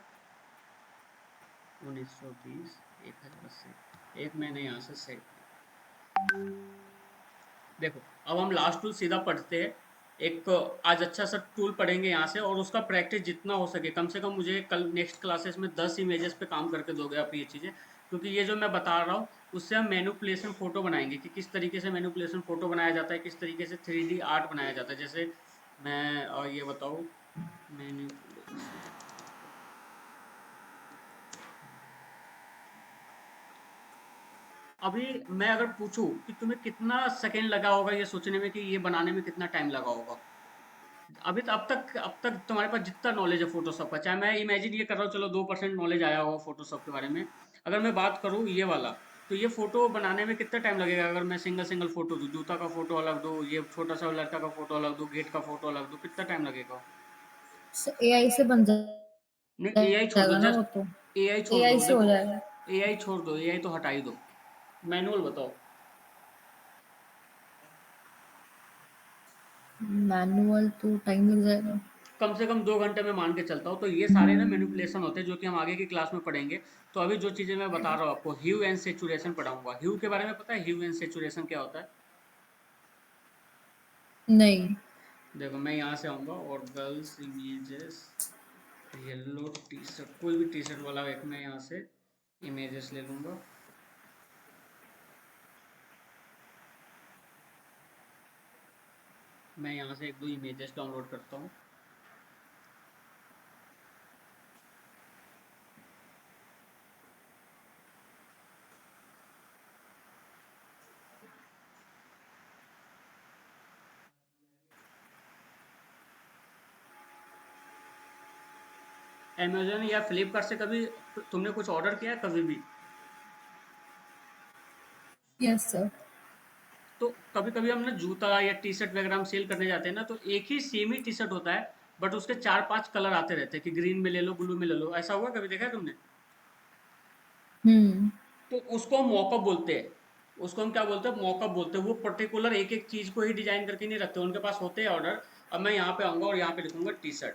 1920, 1080, एक मैंने यहाँ से सेट किया। देखो, अब हम लास्ट टूल सीधा पढ़ते हैं। एक आज अच्छा सा टूल पढ़ेंगे यहाँ से, और उसका प्रैक्टिस जितना हो सके, कम से कम मुझे कल नेक्स्ट क्लासेस में 10 इमेजेस पे काम करके दोगे आप ये चीज़ें। क्योंकि ये जो मैं बता रहा हूँ, उससे हम मैनिपुलेशन फोटो बनाएंगे, कि किस तरीके से मैनिपुलेशन फोटो बनाया जाता है, किस तरीके से 3D आर्ट बनाया जाता है। जैसे मैं ये बताऊँ, मैनिपुलेशन। अभी मैं अगर पूछूं कि तुम्हें कितना सेकेंड लगा होगा ये सोचने में कि ये बनाने में कितना टाइम लगा होगा, अभी तो अब तक तुम्हारे पास जितना नॉलेज है फोटोशॉप का, चाहे मैं इमेजिन ये कर रहा हूँ, चलो 2% नॉलेज आया होगा फोटोशॉप के बारे में। अगर मैं बात करूँ ये वाला, तो ये फोटो बनाने में कितना टाइम लगेगा? अगर मैं सिंगल सिंगल फोटो दूँ, जूता का फोटो अलग दूँ, ये छोटा सा लड़का का फोटो अलग दूँ, गेट का फोटो अलग दूँ, कितना टाइम लगेगा? एआई से बन नहीं, एआई छोड़ दो, जाएगा ना वो तो। जस्ट एआई छोड़ एआई दो, से हो देखो, जाएगा। एआई छोड़ दो, एआई तो हटा ही दो, मैनुअल बताओ। मैनुअल तो टाइम लग जाएगा। कम से कम 2 घंटे में मान के चलता हूँ। तो ये सारे ना मैनिपुलेशन होते हैं, जो कि हम आगे की क्लास में पढ़ेंगे। तो अभी जो चीज़ें मैं बता रहा हूँ आपको, ह्यू एंड सेचुरेशन पढ़ाऊंगा। ह्यू के बारे में पता है, ह्यू एंड सेचुरेशन क्या होता है? नहीं। देखो, मैं यहाँ से आऊँगा और girls images, yellow T shirt, कोई भी टी शर्ट वाला एक मैं यहाँ से इमेजेस ले लूँगा। मैं यहाँ से एक दो इमेजेस डाउनलोड करता हूँ। अमेजोन या फ्लिपकार्ट से कभी तुमने कुछ ऑर्डर किया है कभी भी? Yes sir. तो कभी कभी हम ना जूता या टी शर्ट वगैरह हम सेल करने जाते हैं ना, तो एक ही सेम ही टी शर्ट होता है, बट उसके 4-5 कलर आते रहते हैं, कि ग्रीन में ले लो, ब्लू में ले लो। ऐसा हुआ कभी, देखा है तुमने? हुँ। तो उसको हम मॉकअप बोलते हैं। उसको हम क्या बोलते हैं, मॉकअप बोलते हैं। वो पर्टिकुलर एक एक चीज को ही डिजाइन करके नहीं रखते, उनके पास होते हैं ऑर्डर। अब मैं यहाँ पे आऊंगा और यहाँ पे लिखूंगा टी शर्ट।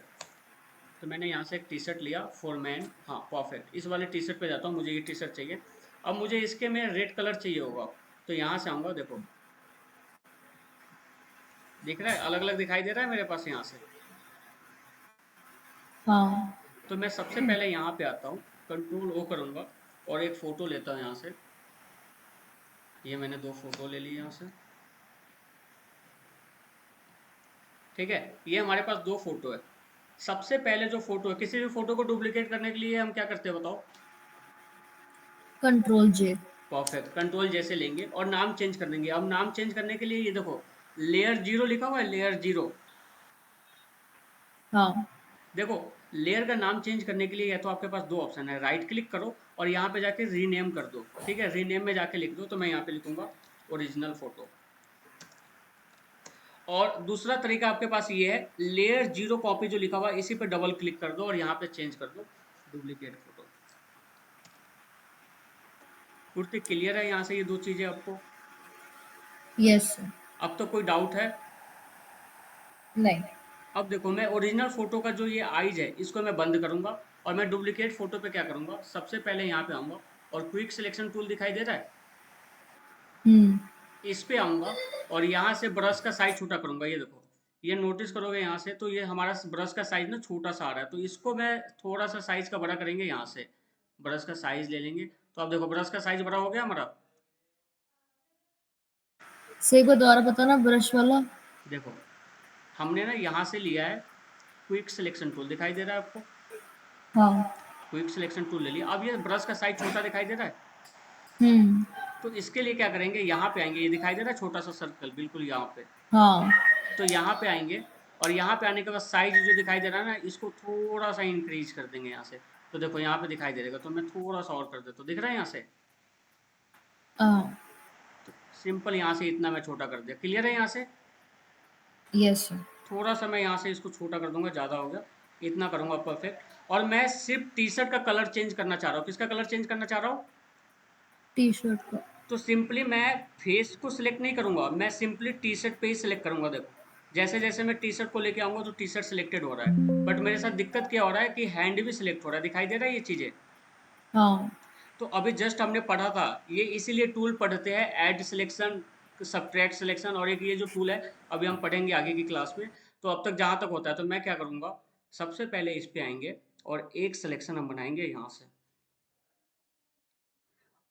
तो मैंने यहाँ से एक टी शर्ट लिया फॉर मैन, हाँ परफेक्ट, इस वाले टी शर्ट पे जाता हूँ, मुझे ये टी शर्ट चाहिए। अब मुझे इसके में रेड कलर चाहिए होगा, तो यहाँ से आऊंगा, देखो दिख रहा है, अलग अलग दिखाई दे रहा है मेरे पास यहाँ से। हाँ। तो मैं सबसे पहले यहाँ पे आता हूँ, कंट्रोल ओ करूँगा, और एक फ़ोटो लेता हूँ यहाँ से। ये मैंने 2 फ़ोटो ले ली यहाँ से। ठीक है, ये हमारे पास 2 फ़ोटो है। सबसे पहले जो फ़ोटो है, किसी भी फ़ोटो को डुप्लीकेट करने के लिए हम क्या करते हैं बताओ? कंट्रोल जे। परफेक्ट, कंट्रोल जैसे लेंगे और नाम चेंज कर देंगे। अब नाम चेंज करने के लिए ये देखो, लेयर 0 लिखा हुआ है, लेयर 0। हाँ। देखो, लेयर का नाम चेंज करने के लिए या तो आपके पास दो ऑप्शन है, राइट क्लिक करो और यहाँ पे जाके रीनेम कर दो। ठीक है, रीनेम में जाके लिख दो, तो मैं यहाँ पे लिखूंगा ओरिजिनल फोटो। और दूसरा तरीका आपके पास ये है, लेयर 0 कॉपी जो लिखा हुआ है इसी पे डबल क्लिक कर दो और यहाँ पे चेंज कर दो डुप्लीकेट फोटो। पूर्ति क्लियर है यहाँ से ये दो चीजें आपको? Yes sir. अब तो कोई डाउट है? नहीं। अब देखो, मैं ओरिजिनल फोटो का जो ये आइज है इसको मैं बंद करूंगा और मैं डुप्लीकेट फोटो पे क्या करूंगा, सबसे पहले यहाँ पे आऊंगा और क्विक सिलेक्शन टूल दिखाई दे रहा है, हम्म। इस पे आऊंगा और यहाँ से ब्रश का साइज छोटा करूंगा। ये देखो, ये नोटिस करोगे यहाँ से, तो ये हमारा ब्रश का साइज ना छोटा सा आ रहा है, तो इसको मैं थोड़ा सा साइज का बड़ा करेंगे। यहाँ से ब्रश का साइज ले लेंगे, तो अब देखो ब्रश का साइज बड़ा हो गया हमारा। सही को दोबारा बताना, ब्रश वाला। देखो, हमने ना यहाँ से लिया है क्विक सिलेक्शन टूल, दिखाई दे रहा है आपको? हाँ। क्विक सिलेक्शन टूल ले लिया, अब ये ब्रश का साइज छोटा दिखाई दे रहा है। हम्म। तो इसके लिए क्या करेंगे, यहाँ पे आएंगे, ये दिखाई दे रहा है छोटा सा सर्कल बिल्कुल यहाँ पे, हाँ। तो यहाँ पे आएंगे और यहाँ पे आने के बाद साइज जो दिखाई दे रहा है ना, इसको थोड़ा सा इंक्रीज कर देंगे यहाँ से। तो देखो यहाँ पे दिखाई दे रहेगा, तो मैं थोड़ा सा और कर देता हूँ, दिख रहा है यहाँ से? हाँ। तो सिंपल यहाँ से इतना मैं छोटा कर दिया, क्लियर है यहाँ से? Yes sir. थोड़ा सा मैं यहाँ से इसको छोटा कर दूंगा, ज़्यादा हो गया, इतना करूंगा परफेक्ट। और मैं सिर्फ टी शर्ट का कलर चेंज करना चाह रहा हूँ। किसका कलर चेंज करना चाह रहा हूँ? टी शर्ट का। तो सिंपली मैं फेस को सिलेक्ट नहीं करूंगा, मैं सिंपली टी शर्ट पे ही सिलेक्ट करूंगा। देखो, जैसे जैसे मैं टी शर्ट को लेके आऊंगा तो टी शर्ट सिलेक्टेड हो रहा है, बट मेरे साथ दिक्कत क्या हो रहा है कि हैंड भी सिलेक्ट हो रहा है, दिखाई दे रहा है ये चीज़ें? हाँ। तो अभी जस्ट हमने पढ़ा था, ये इसीलिए टूल पढ़ते हैं, ऐड सिलेक्शन, सब्ट्रैक्ट सिलेक्शन, और एक ये जो टूल है अभी हम पढ़ेंगे आगे की क्लास में। तो अब तक जहाँ तक होता है, तो मैं क्या करूँगा, सबसे पहले इस पे आएंगे और एक सिलेक्शन हम बनाएंगे यहाँ से।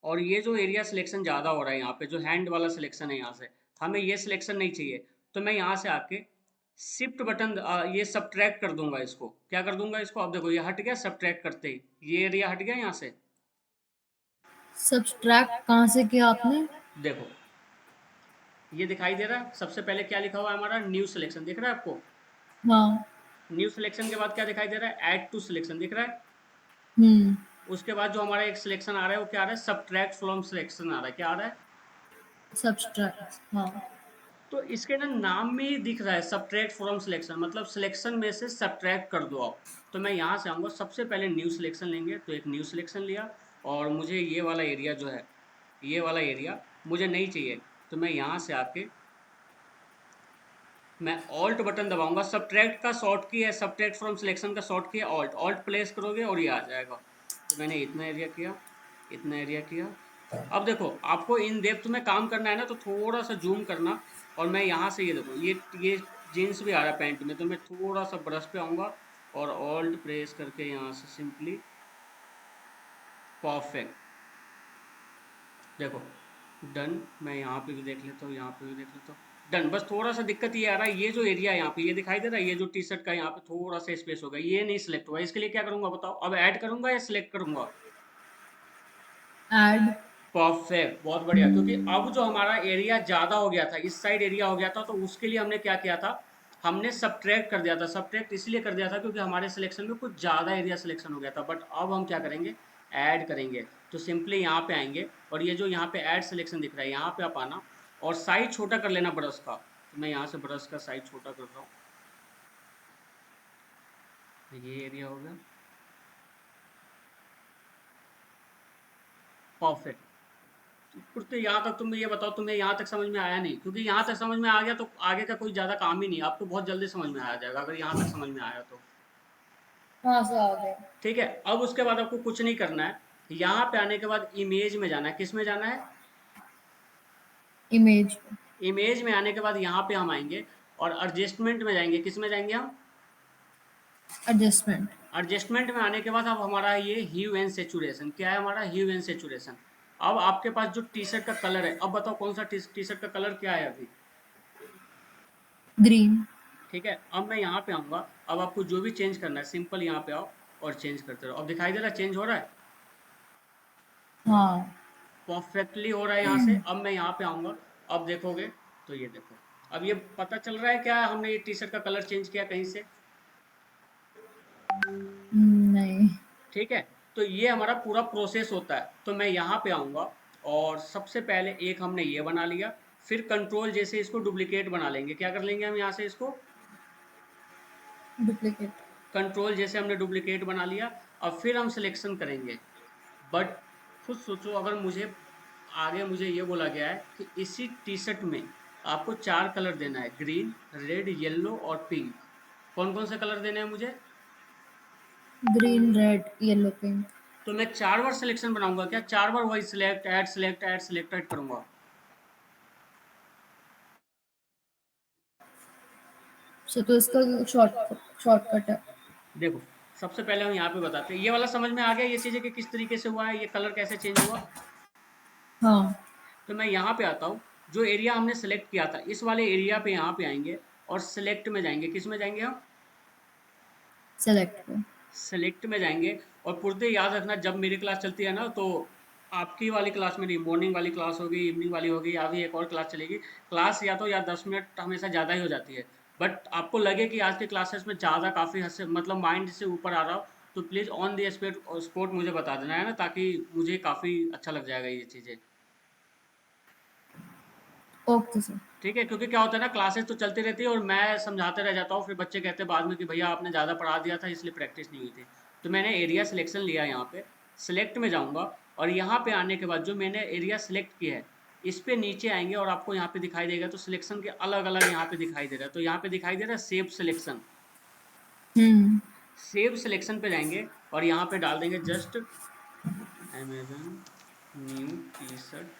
और ये जो एरिया सिलेक्शन ज़्यादा हो रहा है यहाँ पे, जो हैंड वाला सिलेक्शन है यहाँ से, हमें ये सिलेक्शन नहीं चाहिए। तो मैं यहाँ से आके शिफ्ट बटन, ये सब्ट्रैक्ट कर दूंगा इसको। क्या कर दूंगा इसको? अब देखो ये हट गया सब्ट्रैक्ट करते ही, ये एरिया हट गया यहाँ से। सब्सट्रैक्ट कहाँ से किया आपने? देखो, ये दिखाई दे रहा है, सबसे पहले क्या लिखा हुआ है हमारा, न्यू सिलेक्शन, दिख रहा है आपको? हाँ। न्यू सिलेक्शन के बाद क्या दिखाई दे रहा है, ऐड टू सिलेक्शन, दिख रहा है? हम्म। उसके बाद जो हमारा एक सिलेक्शन आ रहा है वो क्या आ रहा है, सब्ट्रैक्ट फ्रॉम सिलेक्शन आ रहा है। क्या आ रहा है? सब्सट्रैक्ट, हाँ। तो इसके ना नाम में ही दिख रहा है सब्ट्रैक्ट फ्रॉम सिलेक्शन, मतलब सिलेक्शन में से सब्ट्रैक्ट कर दो आप। तो मैं यहाँ से आऊँगा, सबसे पहले न्यू सिलेक्शन लेंगे, तो एक न्यू सिलेक्शन लिया और मुझे ये वाला एरिया जो है, ये वाला एरिया मुझे नहीं चाहिए, तो मैं यहाँ से आके मैं ऑल्ट बटन दबाऊंगा। सब्ट्रैक्ट का शॉर्ट की है, सब्ट्रैक्ट फ्रॉम सिलेक्शन का शॉर्ट की है ऑल्ट, ऑल्ट प्लेस करोगे और ये आ जाएगा। तो मैंने इतना एरिया किया, इतना एरिया किया। अब देखो, आपको इन डेप्थ में काम करना है ना, तो थोड़ा सा जूम करना। और मैं यहाँ से ये देखो, ये जीन्स भी आ रहा है पैंट में, तो मैं थोड़ा सा ब्रश पे आऊँगा और ऑल्ट प्रेस करके यहाँ से सिंपली परफेक्ट, देखो डन। मैं यहाँ पे भी देख लेता हूँ, यहाँ पे भी देख लेता हूँ, डन। बस थोड़ा सा दिक्कत ये आ रहा है, ये जो एरिया यहाँ पे ये दिखाई दे रहा है, ये जो टी शर्ट का यहाँ पे थोड़ा सा स्पेस होगा, ये नहीं सिलेक्ट हुआ। इसके लिए क्या करूंगा बताओ? अब ऐड करूंगा या सिलेक्ट करूंगा? ऐड। परफेक्ट, बहुत बढ़िया। क्योंकि अब जो हमारा एरिया ज्यादा हो गया था, इस साइड एरिया हो गया था, तो उसके लिए हमने क्या किया था, हमने सब्ट्रैक्ट कर दिया था। सब्ट्रैक्ट इसलिए कर दिया था क्योंकि हमारे सिलेक्शन में कुछ ज्यादा एरिया सिलेक्शन हो गया था। बट अब हम क्या करेंगे, ऐड करेंगे। तो सिंपली यहाँ पे आएंगे और ये जो यहाँ पे ऐड सिलेक्शन दिख रहा है, यहाँ पे आप आना और साइज छोटा कर लेना ब्रश का। तो मैं यहाँ से ब्रश का साइज छोटा कर रहा हूँ, ये एरिया हो गया परफेक्ट। तो यहाँ तक तुम ये बताओ, तुम्हें यहाँ तक समझ में आया नहीं? क्योंकि यहाँ तक समझ में आ गया तो आगे का कोई ज़्यादा काम ही नहीं, आपको बहुत जल्दी समझ में आ जाएगा अगर यहाँ तक समझ में आया तो। हाँ से आ गए। ठीक है, अब उसके बाद आपको कुछ नहीं करना है, यहाँ पे आने के बाद इमेज में जाना है। किस में जाना है? इमेज। इमेज में आने के बाद यहाँ पे हम आएंगे और एडजस्टमेंट में जाएंगे। किस में जाएंगे हम? एडजस्टमेंट। एडजस्टमेंट में आने के बाद अब हमारा ये ह्यू एंड सेचुरेशन, क्या है हमारा? Hue and saturation. अब आपके पास जो टी शर्ट का कलर है, अब बताओ कौन सा टी शर्ट का कलर क्या है अभी? ग्रीन। ठीक है, अब मैं यहाँ पे आऊँगा। अब आपको जो भी चेंज करना है सिंपल यहाँ पे आओ और चेंज करते रहो। अब दिखाई दे रहा है चेंज हो रहा है, हाँ। परफेक्टली हो रहा है यहाँ से। अब मैं यहाँ पे आऊँगा, अब देखोगे तो ये देखो अब ये पता चल रहा है क्या हमने ये टी शर्ट का कलर चेंज किया कहीं से? नहीं। ठीक है, तो ये हमारा पूरा प्रोसेस होता है। तो मैं यहाँ पे आऊँगा और सबसे पहले एक हमने ये बना लिया, फिर कंट्रोल जैसे इसको डुप्लीकेट बना लेंगे। क्या कर लेंगे हम यहाँ से इसको? डुप्लीकेट। कंट्रोल जैसे हमने डुप्लीकेट बना लिया। अब फिर हम सिलेक्शन करेंगे। बट खुद सोचो, अगर मुझे आगे मुझे ये बोला गया है कि इसी टी शर्ट में आपको 4 कलर देना है, ग्रीन, रेड, येलो और पिंक। कौन कौन से कलर देने हैं मुझे? Green, red, yellow, pink. तो मैं 4 बार सिलेक्शन बनाऊंगा क्या? 4 बार वही select add select add select add करूंगा? तो इसका शॉर्टकट है। देखो, सबसे पहले हम यहाँ पे बताते हैं, ये वाला समझ में आ गया ये चीज़ें कि किस तरीके से हुआ है, ये कलर कैसे चेंज हुआ। हाँ। तो मैं यहाँ पे आता हूँ, जो एरिया हमने सेलेक्ट किया था इस वाले एरिया पे यहाँ पे आएंगे और सिलेक्ट में जाएंगे। किस में जाएंगे हम? सेलेक्ट पे। सेलेक्ट में जाएंगे। और पुरते याद रखना, जब मेरी क्लास चलती है ना, तो आपकी वाली क्लास में नहीं, मॉर्निंग वाली क्लास होगी, इवनिंग वाली होगी, या फिर एक और क्लास चलेगी। क्लास या तो या 10 मिनट हमेशा ज़्यादा ही हो जाती है, बट आपको लगे कि आज के क्लासेस में ज़्यादा काफ़ी हद से मतलब माइंड से ऊपर आ रहा हो, तो प्लीज़ ऑन द स्पॉट मुझे बता देना है ना, ताकि मुझे काफ़ी अच्छा लग जाएगा ये चीज़ें। Okay sir. ठीक है, क्योंकि क्या होता है ना, क्लासेस तो चलती रहती है और मैं समझाते रह जाता हूँ, फिर बच्चे कहते हैं बाद में कि भैया आपने ज़्यादा पढ़ा दिया था इसलिए प्रैक्टिस नहीं हुई थी। तो मैंने एरिया सिलेक्शन लिया, यहाँ पे सिलेक्ट में जाऊँगा और यहाँ पे आने के बाद जो मैंने एरिया सिलेक्ट किया है इस पे नीचे आएंगे और आपको यहाँ पे दिखाई देगा, तो सिलेक्शन के अलग अलग यहाँ पे दिखाई दे रहा है। तो यहाँ पे दिखाई दे रहा है सेव सिलेक्शन। हम्म। सेव सिलेक्शन पे जाएंगे और यहाँ पे डाल देंगे just Amazon new T shirt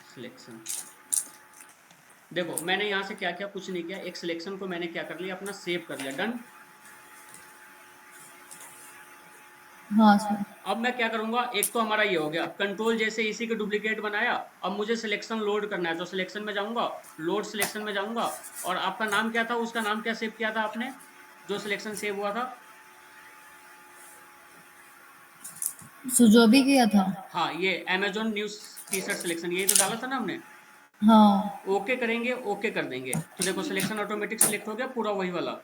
selection. देखो मैंने यहाँ से क्या किया, कुछ नहीं किया, एक सिलेक्शन को मैंने क्या कर लिया, अपना सेव कर लिया, डन। हाँ सर। अब मैं क्या करूंगा, एक तो हमारा ये हो गया, कंट्रोल जैसे इसी के डुप्लीकेट बनाया। अब मुझे सिलेक्शन लोड करना है, तो सिलेक्शन में जाऊंगा, लोड सिलेक्शन में जाऊंगा। और आपका नाम क्या था, उसका नाम क्या सेव किया था आपने, जो सिलेक्शन सेव हुआ था? सो जो भी किया था। हाँ, ये Amazon news T shirt selection, यही तो डाला था ना हमने। हाँ। ओके करेंगे, ओके कर देंगे, तो देखो सिलेक्शन ऑटोमेटिक सिलेक्ट हो गया पूरा वही वाला।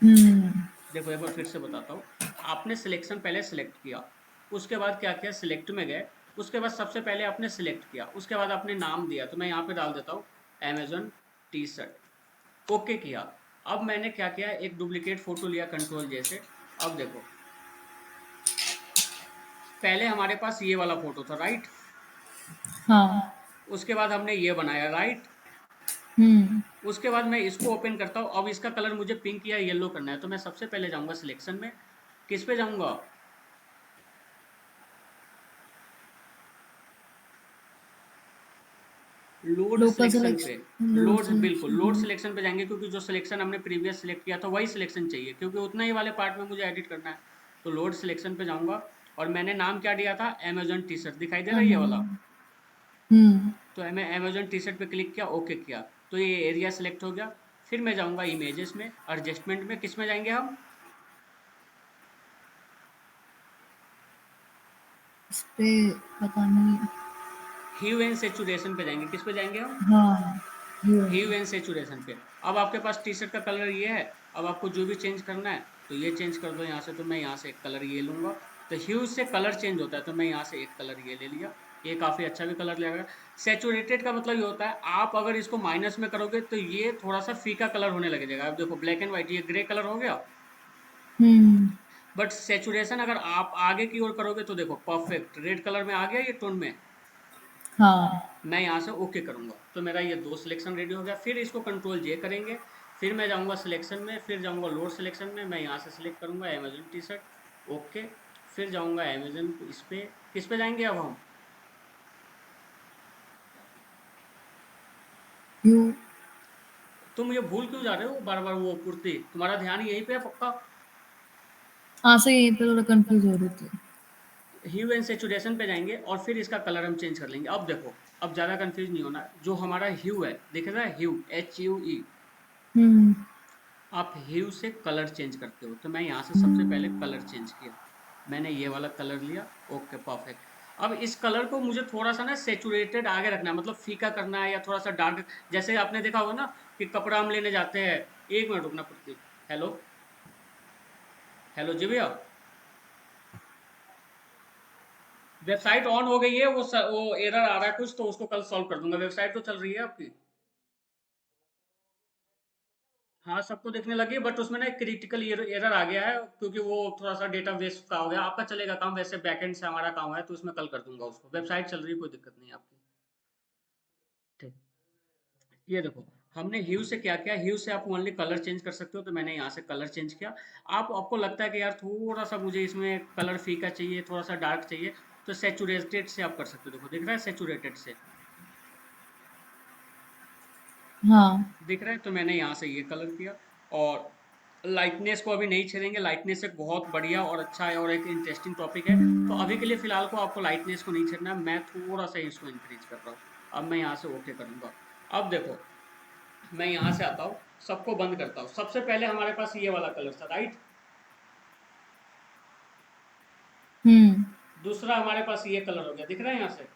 हम्म। देखो एक बार फिर से बताता हूँ, आपने सिलेक्शन पहले सिलेक्ट किया, उसके बाद क्या किया, सिलेक्ट में गए, उसके बाद सबसे पहले आपने सिलेक्ट किया, उसके बाद आपने नाम दिया, तो मैं यहाँ पे डाल देता हूँ अमेजन टी शर्ट, ओके किया। अब मैंने क्या किया, एक डुप्लीकेट फोटो लिया कंट्रोल जैसे। अब देखो, पहले हमारे पास ये वाला फोटो था, राइट? हाँ। उसके बाद हमने ये बनाया, राइट? हम्म। उसके बाद मैं इसको ओपन करता हूँ। अब इसका कलर मुझे पिंक या येलो करना है, तो मैं सबसे पहले जाऊंगा सिलेक्शन में। किस पे जाऊंगा? लोड लोकल सिलेक्शन पे। सिलेक्शन, लोड लोड, बिल्कुल लोड सिलेक्शन। सिलेक्शन पे जाएंगे, क्योंकि जो सिलेक्शन हमने प्रीवियस सिलेक्ट किया था वही सिलेक्शन चाहिए, क्योंकि उतना ही वाले पार्ट में मुझे एडिट करना है। तो लोड सिलेक्शन पे जाऊंगा और मैंने नाम क्या दिया था, अमेजन टी शर्ट, दिखाई दे रहा है ये वाला। हम्म। तो मैं अमेजन टी शर्ट पे क्लिक किया, ओके किया, तो ये एरिया सिलेक्ट हो गया। फिर मैं जाऊंगा इमेजेस में, एडजस्टमेंट में, किस में जाएंगे हम? इस पे पता नहीं। ह्यू एंड सेचुरेशन पे जाएंगे। किस पे जाएंगे हम? हाँ। ह्यू एंड सेचुरेशन पे। अब आपके पास टी शर्ट का कलर ये है, अब आपको जो भी चेंज करना है तो ये चेंज कर दो यहाँ से। तो मैं यहाँ से एक कलर ये लूंगा, तो ह्यू से कलर चेंज होता है, तो मैं यहाँ से एक कलर ये ले लिया। ये काफ़ी अच्छा भी कलर लगेगा। सेचुरेटेड का मतलब ये होता है, आप अगर इसको माइनस में करोगे तो ये थोड़ा सा फीका कलर होने लगेगा। अब देखो ब्लैक एंड व्हाइट, ये ग्रे कलर हो गया। हम्म। बट सेचुरेशन अगर आप आगे की ओर करोगे तो देखो परफेक्ट रेड कलर में आ गया ये टोन में। हाँ। मैं यहाँ से ओके करूँगा, तो मेरा ये 2 सिलेक्शन रेडी हो गया। फिर इसको कंट्रोल जे करेंगे, फिर मैं जाऊँगा सिलेक्शन में, फिर जाऊँगा लोड सिलेक्शन में, मैं यहाँ से सिलेक्ट करूँगा अमेजन टी शर्ट, ओके। फिर जाऊँगा अमेजन इस पे, किस पे जाएंगे अब हम? यू। तुम मुझे भूल क्यों जा रहे हो बार बार, वो कुर्ती तुम्हारा ध्यान यहीं पे है पक्का? हाँ सर, यहीं पे थोड़ा कंफ्यूज हो रही थी। ह्यू एंड सेचुरेशन पे जाएंगे और फिर इसका कलर हम चेंज कर लेंगे। अब देखो, अब ज़्यादा कंफ्यूज नहीं होना, जो हमारा ह्यू है दिख रहा है, ह्यू HUE, हम्म। आप ह्यू से कलर चेंज करते हो, तो मैं यहाँ से सबसे पहले कलर चेंज किया, मैंने ये वाला कलर लिया, ओके परफेक्ट। अब इस कलर को मुझे थोड़ा सा ना सेचुरेटेड आगे रखना है, मतलब फीका करना है या थोड़ा सा डार्क। जैसे आपने देखा होगा ना कि कपड़ा हम लेने जाते हैं। एक मिनट रुकना पड़ती। हेलो, हेलो जी भैया, वेबसाइट ऑन हो गई है, वो एरर आ रहा है कुछ, तो उसको कल सॉल्व कर दूंगा। वेबसाइट तो चल रही है आपकी। हाँ, सबको देखने लगी, बट उसमें ना एक क्रिटिकल एरर आ गया है, क्योंकि वो थोड़ा सा डेटा वेस्ट का हो गया। आपका चलेगा काम, वैसे बैकएंड से हमारा काम है, तो उसमें कल कर दूंगा उसको। वेबसाइट चल रही है, कोई दिक्कत नहीं है आपकी। ठीक, ये देखो, हमने ह्यू से क्या किया। ह्यू से आप ओनली कलर चेंज कर सकते हो, तो मैंने यहाँ से कलर चेंज किया। आपको लगता है कि यार थोड़ा सा मुझे इसमें कलर फीका चाहिए, थोड़ा सा डार्क चाहिए, तो सेचुरेटेड से आप कर सकते हो। देखो दिख रहा है सेचुरेटेड से, हाँ। दिख रहा है। तो मैंने यहाँ से ये कलर किया। और लाइटनेस को अभी नहीं छेड़ेंगे। लाइटनेस एक बहुत बढ़िया और अच्छा है और एक इंटरेस्टिंग टॉपिक है। तो अभी के लिए फिलहाल को आपको लाइटनेस को नहीं छेड़ना है, मैं थोड़ा सा इसको इंक्रीज कर रहा हूँ। अब मैं यहाँ से ओके करूँगा। अब देखो, मैं यहाँ से आता हूँ, सबको बंद करता हूँ। सबसे पहले हमारे पास ये वाला कलर था, राइट। हुँ। दूसरा हमारे पास ये कलर हो गया, दिख रहा है यहाँ से।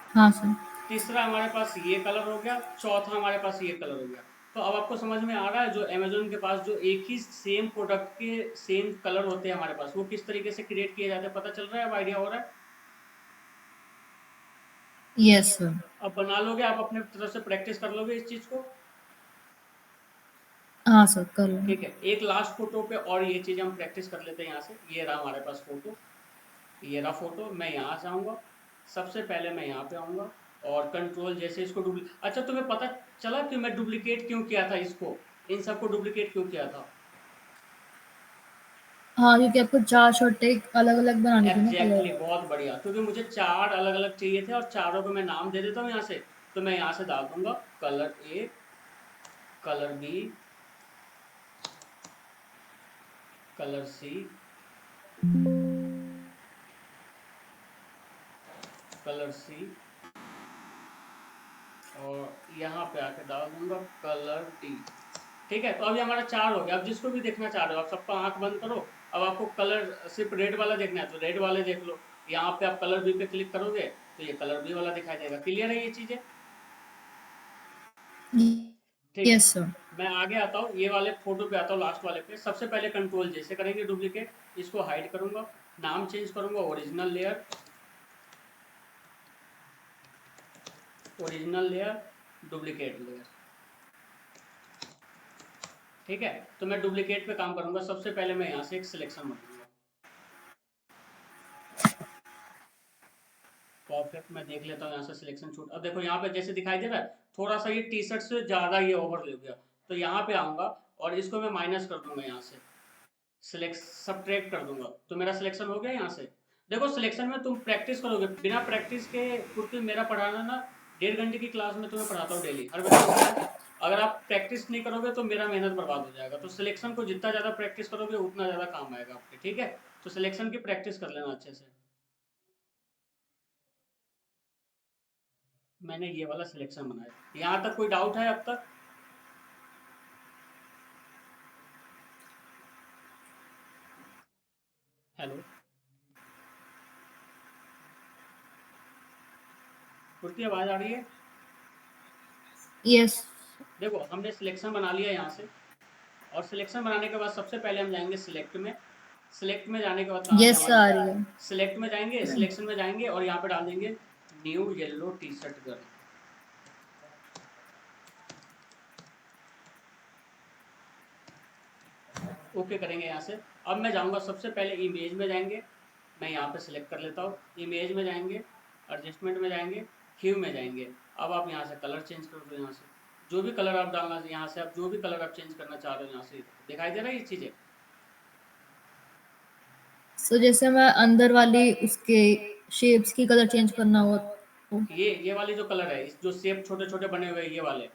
हाँ सर। तीसरा हमारे पास ये कलर हो गया। चौथा हमारे पास ये कलर हो गया। तो अब आपको समझ में आ रहा है, जो अमेजोन के पास जो एक ही सेम प्रोडक्ट के सेम कलर होते हैं हमारे पास, वो किस तरीके से क्रिएट किए जाते हैं, पता चल रहा है, अब आइडिया हो रहा है। Yes sir. अब बना लोगे, आप अपने तरफ से प्रैक्टिस कर लोगे इस चीज को। हाँ सर, कर लूँगी। ठीक है, एक लास्ट फोटो पे और ये चीज हम प्रैक्टिस कर लेते हैं। यहाँ से ये रहा हमारे पास फोटो, ये रहा फोटो। मैं यहाँ से आऊँगा, सबसे पहले मैं यहाँ पे आऊँगा, और कंट्रोल जैसे इसको अच्छा, तुम्हें पता चला कि मैं डुप्लीकेट क्यों किया था इसको, इन सबको डुप्लीकेट क्यों किया था। हाँ, क्योंकि आपको 4 शर्टें अलग-अलग बनानी थी ना एग्जैक्टली, कलर। बहुत बढ़िया, क्योंकि मुझे चार अलग अलग चाहिए थे, और चारों को मैं नाम दे देता हूँ यहाँ से। तो मैं यहाँ से डाल दूंगा कलर ए, कलर बी, कलर सी, कलर सी, और यहाँ पे आके डाल दूंगा कलर डी। ठीक है, तो अभी हमारा चार हो गया। अब जिसको भी देखना चाह रहे हो, आप सबका आंख बंद करो। अब आपको कलर सिर्फ रेड वाला देखना है, तो रेड वाले देख लो। यहाँ पे आप कलर बी पे क्लिक करोगे, तो ये कलर बी वाला दिखाई देगा। क्लियर है ये चीजें। ठीक है, यस सर। मैं आगे आता हूँ, ये वाले फोटो पे आता हूँ, लास्ट वाले पे। सबसे पहले कंट्रोल जैसे करेंगे डुप्लीकेट, इसको हाइड करूंगा, नाम चेंज करूंगा, original layer, original layer, duplicate layer. ठीक है, तो मैं डुप्लीकेट पे काम करूंगा। सबसे पहले मैं यहाँ से एक सिलेक्शन बनाऊंगा। परफेक्ट, मैं देख लेता हूँ यहाँ से सिलेक्शन छूट। अब देखो यहाँ पे जैसे दिखाई दे रहा है, थोड़ा सा ये टी शर्ट से ज्यादा ये ओवर ले गया। तो यहाँ पे आऊंगा, और इसको मैं माइनस कर दूंगा यहाँ से, सिलेक्ट सब्ट्रैक्ट कर दूंगा, तो मेरा सिलेक्शन हो गया यहाँ से। देखो, सिलेक्शन में तुम प्रैक्टिस करोगे, बिना प्रैक्टिस के, क्योंकि मेरा पढ़ाना ना 1.5 घंटे की क्लास में तुम्हें पढ़ाता हूँ डेली, हर बच्चे को मैं। अगर आप प्रैक्टिस नहीं करोगे तो मेरा मेहनत बर्बाद हो जाएगा। तो सिलेक्शन को जितना ज्यादा प्रैक्टिस करोगे उतना ज्यादा काम आएगा आपके। ठीक है, तो सिलेक्शन की प्रैक्टिस कर लेना अच्छे से। मैंने ये वाला सिलेक्शन बनाया। यहाँ तक कोई डाउट है अब तक। हेलो, कुर्ती आवाज आ रही है। यस। देखो, हमने सिलेक्शन बना लिया यहाँ से, और सिलेक्शन बनाने के बाद सबसे पहले हम जाएंगे सिलेक्ट में। सिलेक्ट में जाने के बाद कहाँ से यस हमारा, आ रही है। सिलेक्ट में जाएंगे, सिलेक्शन में जाएंगे, और यहाँ पे डाल देंगे new yellow T shirt girl. Okay करेंगे यहाँ से। अब मैं जाऊँगा, सबसे पहले इमेज में जाएंगे, मैं यहाँ पे सिलेक्ट कर लेता हूँ। इमेज में जाएंगे, एडजस्टमेंट में जाएंगे, ह्यू में जाएंगे। अब आप यहाँ से कलर चेंज कर दो। यहाँ से जो भी कलर आप डालना, यहाँ से आप जो भी कलर आप चेंज करना चाह रहे हो, यहाँ से दिखाई दे रहा है ये चीज़ें। सो जैसे मैं अंदर वाली उसके शेप्स की कलर चेंज करना हो तो? ये वाले जो कलर है, जो शेप छोटे छोटे बने हुए हैं, ये वाले,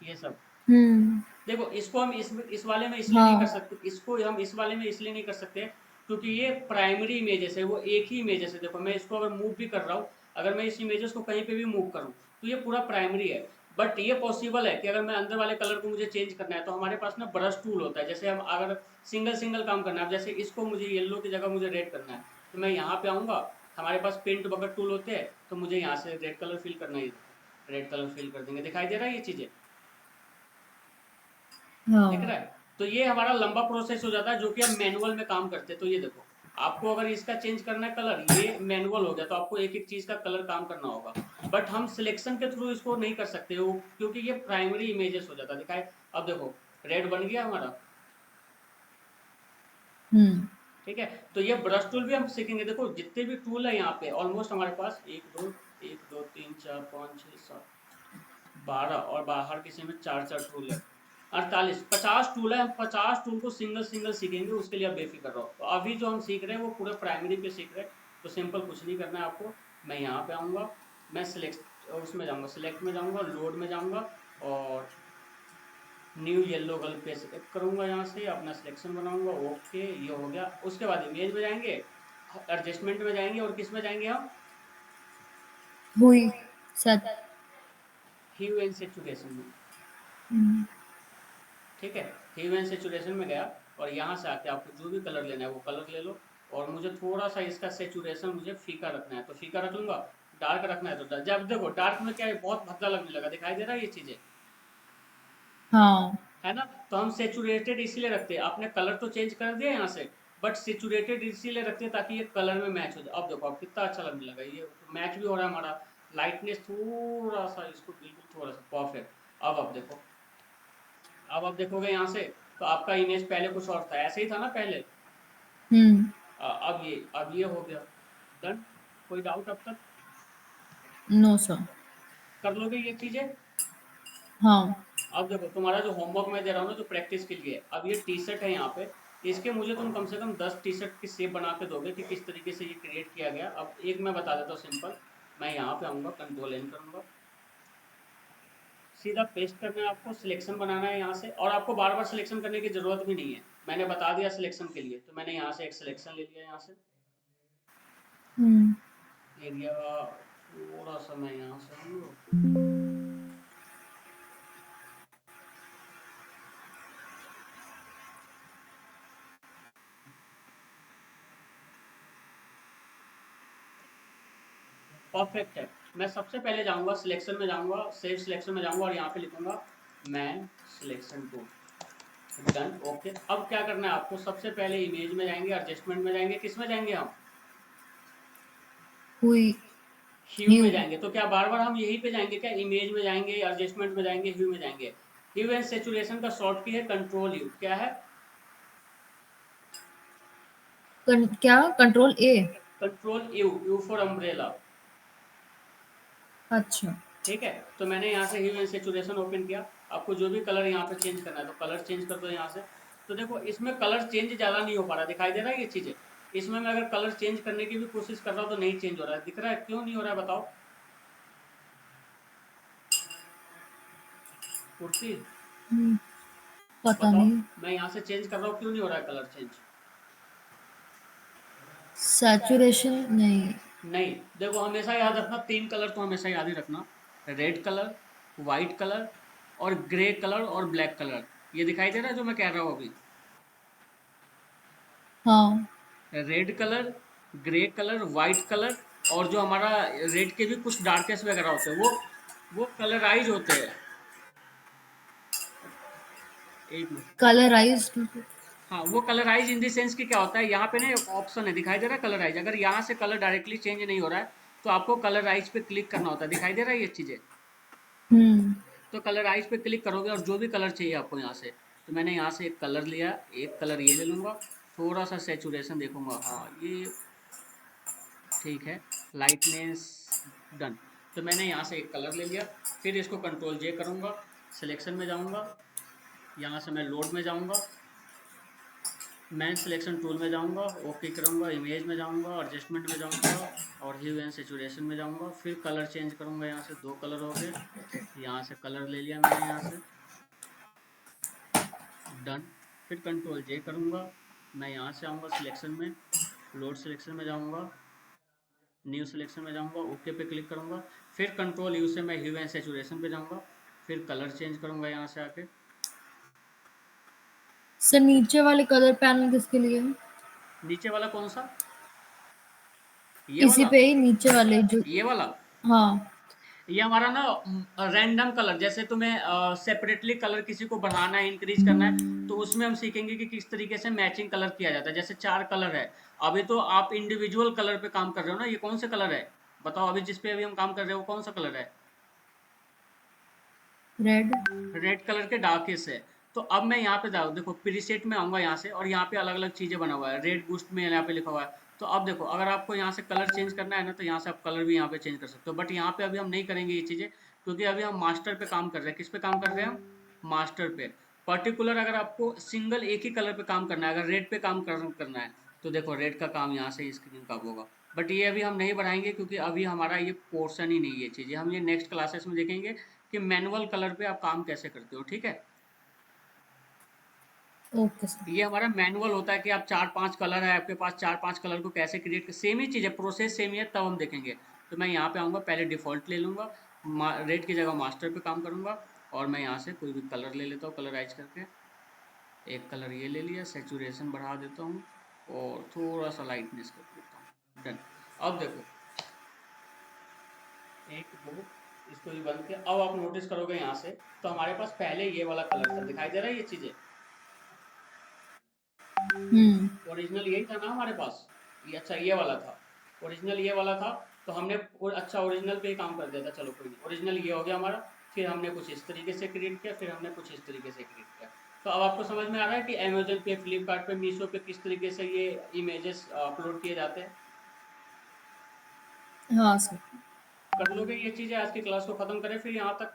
ये सब। हुँ। देखो, इसको हम इस वाले में इसलिए नहीं कर हाँ। सकते, इसको हम इस वाले में इसलिए नहीं कर सकते, क्योंकि ये प्राइमरी इमेजेस है, वो एक ही इमेजेस है। देखो, मैं इसको अगर मूव भी कर रहा हूँ, अगर मैं इस इमेजेस को कहीं पे भी मूव करूँ, तो ये पूरा प्राइमरी है। बट ये पॉसिबल है कि अगर मैं अंदर वाले कलर को मुझे चेंज करना है, तो हमारे पास ना ब्रश टूल होता है। जैसे हम अगर सिंगल सिंगल काम करना है, अब जैसे इसको मुझे येलो की जगह मुझे रेड करना है, तो मैं यहाँ पे आऊँगा, हमारे पास पेंट बकेट टूल होते हैं, तो मुझे यहाँ से रेड कलर फिल करना है, रेड कलर फिल कर देंगे, दिखाई दे रहा है ये चीज़ें, दिख हाँ। रहा है? तो ये हमारा लंबा प्रोसेस हो जाता है जो कि हम मैनुअल में काम करते हैं। तो ये देखो, आपको अगर इसका चेंज करना है कलर, ये मैनुअल हो गया, तो आपको एक एक चीज का कलर काम करना होगा, बट हम सिलेक्शन के थ्रू इसको नहीं कर सकते हो, क्योंकि ये प्राइमरी इमेजेस हो जाता है। दिखाए, अब देखो रेड बन गया हमारा, हम्म। ठीक है। तो ये ब्रश टूल भी हम सीखेंगे। देखो जितने भी टूल है यहाँ पे ऑलमोस्ट हमारे पास, एक दो तीन चार पाँच छः सात 12, और बाहर किसी में चार चार टूल है, 48, 50 टूल है। हम 50 टूल को सिंगल सिंगल सीखेंगे, उसके लिए आप बेफिक्र रहो। तो अभी जो हम सीख रहे हैं वो पूरे प्राइमरी पे सीख रहे हैं, तो सिंपल कुछ नहीं करना है आपको। मैं यहाँ पे आऊँगा, मैं सिलेक्ट उसमें जाऊँगा, सिलेक्ट में जाऊँगा, लोड में जाऊँगा, और न्यू येलो कलर पे सिलेक्ट करूँगा, यहाँ से अपना सिलेक्शन बनाऊँगा। ओके, ये हो गया। उसके बाद इमेज में जाएंगे, एडजस्टमेंट में जाएंगे, और किस में जाएंगे हम, हुई सच। ह्यू एंड सैचुरेशन में, हम्म। ठीक है। ह्यू एंड सैचुरेशन में गया, और यहाँ से आके आपको जो भी कलर लेना है वो कलर ले लो, और मुझे थोड़ा सा इसका सैचुरेशन मुझे फीका रखना है तो फीका रख लूंगा, डार्क रखना है तो डार्क। जब देखो डार्क में क्या है, बहुत भद्दा लगने लगा, दिखाई दे रहा है ये चीजें, हाँ। है ना? तो हम सेचुरेटेड इसीलिए रखते हैं। आपने कलर तो चेंज कर दिया यहाँ से, बट सेचुरेटेड इसीलिए रखते हैं ताकि ये कलर में मैच हो जाए। अब देखो अब कितना अच्छा लगने लगा, ये मैच भी हो रहा है हमारा, लाइटनेस थोड़ा सा इसको, बिल्कुल थोड़ा सा परफेक्ट। अब देखो, अब आप देखोगे यहाँ से, तो आपका इमेज पहले कुछ और था, ऐसे ही था ना पहले। हम्म। अब ये हो गया डन। कोई डाउट अब तक? No sir. कर लोगे ये चीजें? हाँ। अब देखो तुम्हारा जो होमवर्क मैं दे रहा हूँ ना, जो प्रैक्टिस के लिए, अब ये टी शर्ट है यहाँ पे, इसके मुझे तुम कम से कम 10 टी शर्ट की शेप बना के दोगे कि किस तरीके से ये क्रिएट किया गया। अब एक मैं बता देता हूँ सिंपल, मैं यहाँ पे आऊँगा, कंट्रोल एन करूँगा, सीधा पेस्ट करना है आपको, सिलेक्शन बनाना है यहाँ से, और आपको बार बार सिलेक्शन करने की जरूरत भी नहीं है, मैंने बता दिया सिलेक्शन के लिए। तो मैंने यहाँ से एक सिलेक्शन ले लिया, यहाँ से हम्म। एरिया, थोड़ा सा मैं यहाँ से हूँ, परफेक्ट है। मैं सबसे पहले जाऊंगा सिलेक्शन में, जाऊंगा सेव सिलेक्शन में जाऊंगा, और यहाँ पे लिखूंगा मैं सिलेक्शन टू, डन। ओके, अब क्या करना है आपको, सबसे पहले इमेज में जाएंगे, एडजस्टमेंट में जाएंगे, किस में जाएंगे हम, हुई। ह्यू ह्यू। में जाएंगे। तो क्या बार बार हम यहीं पे जाएंगे क्या, इमेज में जाएंगे, एडजस्टमेंट में जाएंगे, ह्यू में जाएंगे? ह्यू एंड सेचुरेशन का शॉर्ट की है कंट्रोल यू, क्या है, क्या control A? Control you, you for umbrella, अच्छा। ठीक है। तो मैंने यहाँ से ह्यू एंड सेचुरेशन ओपन किया, आपको जो भी कलर यहाँ पे चेंज करना है तो कलर चेंज कर दो यहाँ से। तो देखो इसमें कलर चेंज ज्यादा नहीं हो पा रहा, दिखाई दे रहा है ये चीजें। इसमें मैं अगर कलर चेंज करने की भी कोशिश कर रहा हूँ तो नहीं चेंज हो रहा है, दिख रहा है क्यों नहीं हो रहा है बताओ, कुर्सी, हम्म, पता बताओ। नहीं। मैं यहाँ से चेंज कर रहा हूँ, क्यों नहीं हो रहा है कलर चेंज? सैचुरेशन नहीं। नहीं, देखो हमेशा याद रखना, तीन कलर तो हमेशा याद ही रखना, रेड कलर, व्हाइट कलर, और ग्रे कलर, और ब्लैक कलर। ये दिखाई दे रहा है जो मैं कह रहा हूँ अभी, हाँ। Red colour, grey colour, white colour, और जो हमारा रेड के भी कुछ डार्केस्ट वगैरह होते हैं, वो कलराइज होते हैं। एक मिनट, कलराइज्ड। हाँ वो कलराइज इन द सेंस कि क्या होता है, यहाँ पे ना एक ऑप्शन है, दिखाई दे रहा है कलराइज, अगर यहाँ से कलर डायरेक्टली चेंज नहीं हो रहा है तो आपको कलराइज पे क्लिक करना होता है, दिखाई दे रहा है ये चीजें। हम्म। तो कलराइज पे क्लिक करोगे और जो भी कलर चाहिए आपको यहाँ से, तो मैंने यहाँ से एक कलर लिया, एक कलर ये ले लूंगा, थोड़ा सा सेचुरेशन देखूंगा, हाँ ये ठीक है, लाइटनेस, डन। तो मैंने यहाँ से एक कलर ले लिया, फिर इसको कंट्रोल जे करूँगा, सिलेक्शन में जाऊँगा, यहाँ से मैं लोड में जाऊँगा, मैं सिलेक्शन टूल में जाऊँगा, ओके करूँगा, इमेज में जाऊँगा, एडजस्टमेंट में जाऊँगा, और ह्यू एंड सैचुरेशन में जाऊँगा, फिर कलर चेंज करूँगा, यहाँ से दो कलर हो गए, यहाँ से कलर ले लिया मैंने यहाँ से, डन। फिर कंट्रोल जे करूँगा, मैं यहाँ से आऊँगा सिलेक्शन में, लोड सिलेक्शन में जाऊँगा, न्यू सिलेक्शन में जाऊँगा, ओके पे क्लिक करूँगा, फिर कंट्रोल यू से मैं ह्यू एंड सैचुरेशन पे जाऊँगा, फिर कलर चेंज करूँगा यहाँ से आके। सर नीचे वाले कलर पैनल किसके लिए है? नीचे वाला कौन सा? ये इसी वाला, पे ही नीचे वाले जो, ये वाला, हाँ, ये हमारा ना रैंडम कलर, जैसे तुम्हें सेपरेटली कलर किसी को बढ़ाना है, इंक्रीज करना है, तो उसमें हम सीखेंगे कि किस तरीके से मैचिंग कलर किया जाता है। जैसे 4 कलर है, अभी तो आप इंडिविजुअल कलर पे काम कर रहे हो ना, ये कौन से कलर है बताओ, अभी जिस पे अभी हम काम कर रहे हो वो कौन सा कलर है? रेड। रेड कलर के डार्केस्ट है। तो अब मैं यहाँ पे जाऊँ, देखो प्रीसेट में आऊंगा यहाँ से, और यहाँ पे अलग अलग चीजें बना हुआ है, रेड बूस्ट में यहाँ पे लिखा हुआ है। तो अब देखो, अगर आपको यहाँ से कलर चेंज करना है ना, तो यहाँ से आप कलर भी यहाँ पे चेंज कर सकते हो, बट यहाँ पे अभी हम नहीं करेंगे ये चीजें, क्योंकि अभी हम मास्टर पे काम कर रहे हैं। किस पे काम कर रहे हैं हम? मास्टर पे। पर्टिकुलर अगर आपको सिंगल एक ही कलर पे काम करना है, अगर रेड पे काम करना है, तो देखो रेड का काम यहाँ से स्क्रीन का होगा। बट ये अभी हम नहीं बढ़ाएंगे, क्योंकि अभी हमारा ये पोर्शन ही नहीं है ये चीजें, हम ये नेक्स्ट क्लासेस में देखेंगे कि मैनुअल कलर पे आप काम कैसे करते हो, ठीक है। Okay sir. ये हमारा मैनुअल होता है कि आप 4-5 कलर है आपके पास, 4-5 कलर को कैसे क्रिएट कर, सेम ही चीज़ है, प्रोसेस सेम ही है, तब हम देखेंगे। तो मैं यहाँ पे आऊँगा, पहले डिफ़ॉल्ट ले लूँगा, रेड की जगह मास्टर पे काम करूँगा, और मैं यहाँ से कोई भी कलर ले लेता हूँ, कलराइज करके। एक कलर ये ले लिया, सेचुरेशन बढ़ा देता हूँ, और थोड़ा सा लाइटनेस कर देता हूँ, डन। अब देखो, एक दो, इसको भी बंद किया। अब आप नोटिस करोगे यहाँ से, तो हमारे पास पहले ये वाला कलर था, दिखाई दे रहा है ये चीज़ें? हम्म। ओरिजिनल यही था ना हमारे पास, ये अच्छा ये वाला था, ओरिजिनल ये वाला था। तो हमने अच्छा ओरिजिनल पे ही काम कर दिया था, चलो कोई नहीं, ओरिजिनल ये हो गया हमारा। फिर हमने कुछ इस तरीके से क्रिएट किया, फिर हमने कुछ इस तरीके से क्रिएट किया। तो अब आपको समझ में आ रहा है कि अमेजन पे, फ्लिपकार्ट पे, मीशो पे किस तरीके से ये इमेजेस अपलोड किए जाते हैं। हाँ सर। कर लोगे ये चीज़ें, आज की क्लास को खत्म करें फिर यहाँ तक।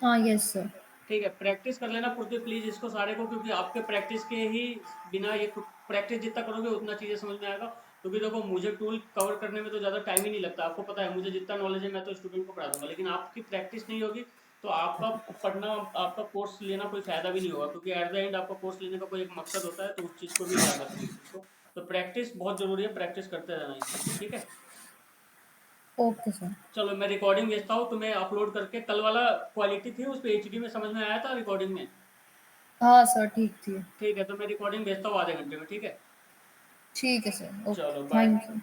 हाँ, यस सर। ठीक है, प्रैक्टिस कर लेना पड़ती प्लीज इसको सारे को, क्योंकि आपके प्रैक्टिस के ही बिना, ये प्रैक्टिस जितना करोगे उतना चीजें समझ में आएगा। क्योंकि देखो, मुझे टूल कवर करने में तो ज्यादा टाइम ही नहीं लगता, आपको पता है, मुझे जितना नॉलेज है मैं तो स्टूडेंट को पढ़ा दूंगा, लेकिन आपकी प्रैक्टिस नहीं होगी तो आपका पढ़ना, आपका कोर्स लेना कोई फायदा भी नहीं होगा, क्योंकि एट द एंड आपका कोर्स लेने का कोई एक मकसद होता है, तो उस चीज को भी याद रखना इस चीज को। तो प्रैक्टिस बहुत जरूरी है, प्रैक्टिस करते रहना इस चीज को, ठीक है। Okay sir. चलो मैं रिकॉर्डिंग भेजता हूँ तुम्हें अपलोड करके, कल वाला क्वालिटी थी उस पे एचडी में समझ में आया था रिकॉर्डिंग में? हाँ सर, ठीक थी। ठीक है, तो मैं रिकॉर्डिंग भेजता हूँ आधे घंटे में, ठीक है। ठीक है सर, ओके, चलो बाय। Thank you.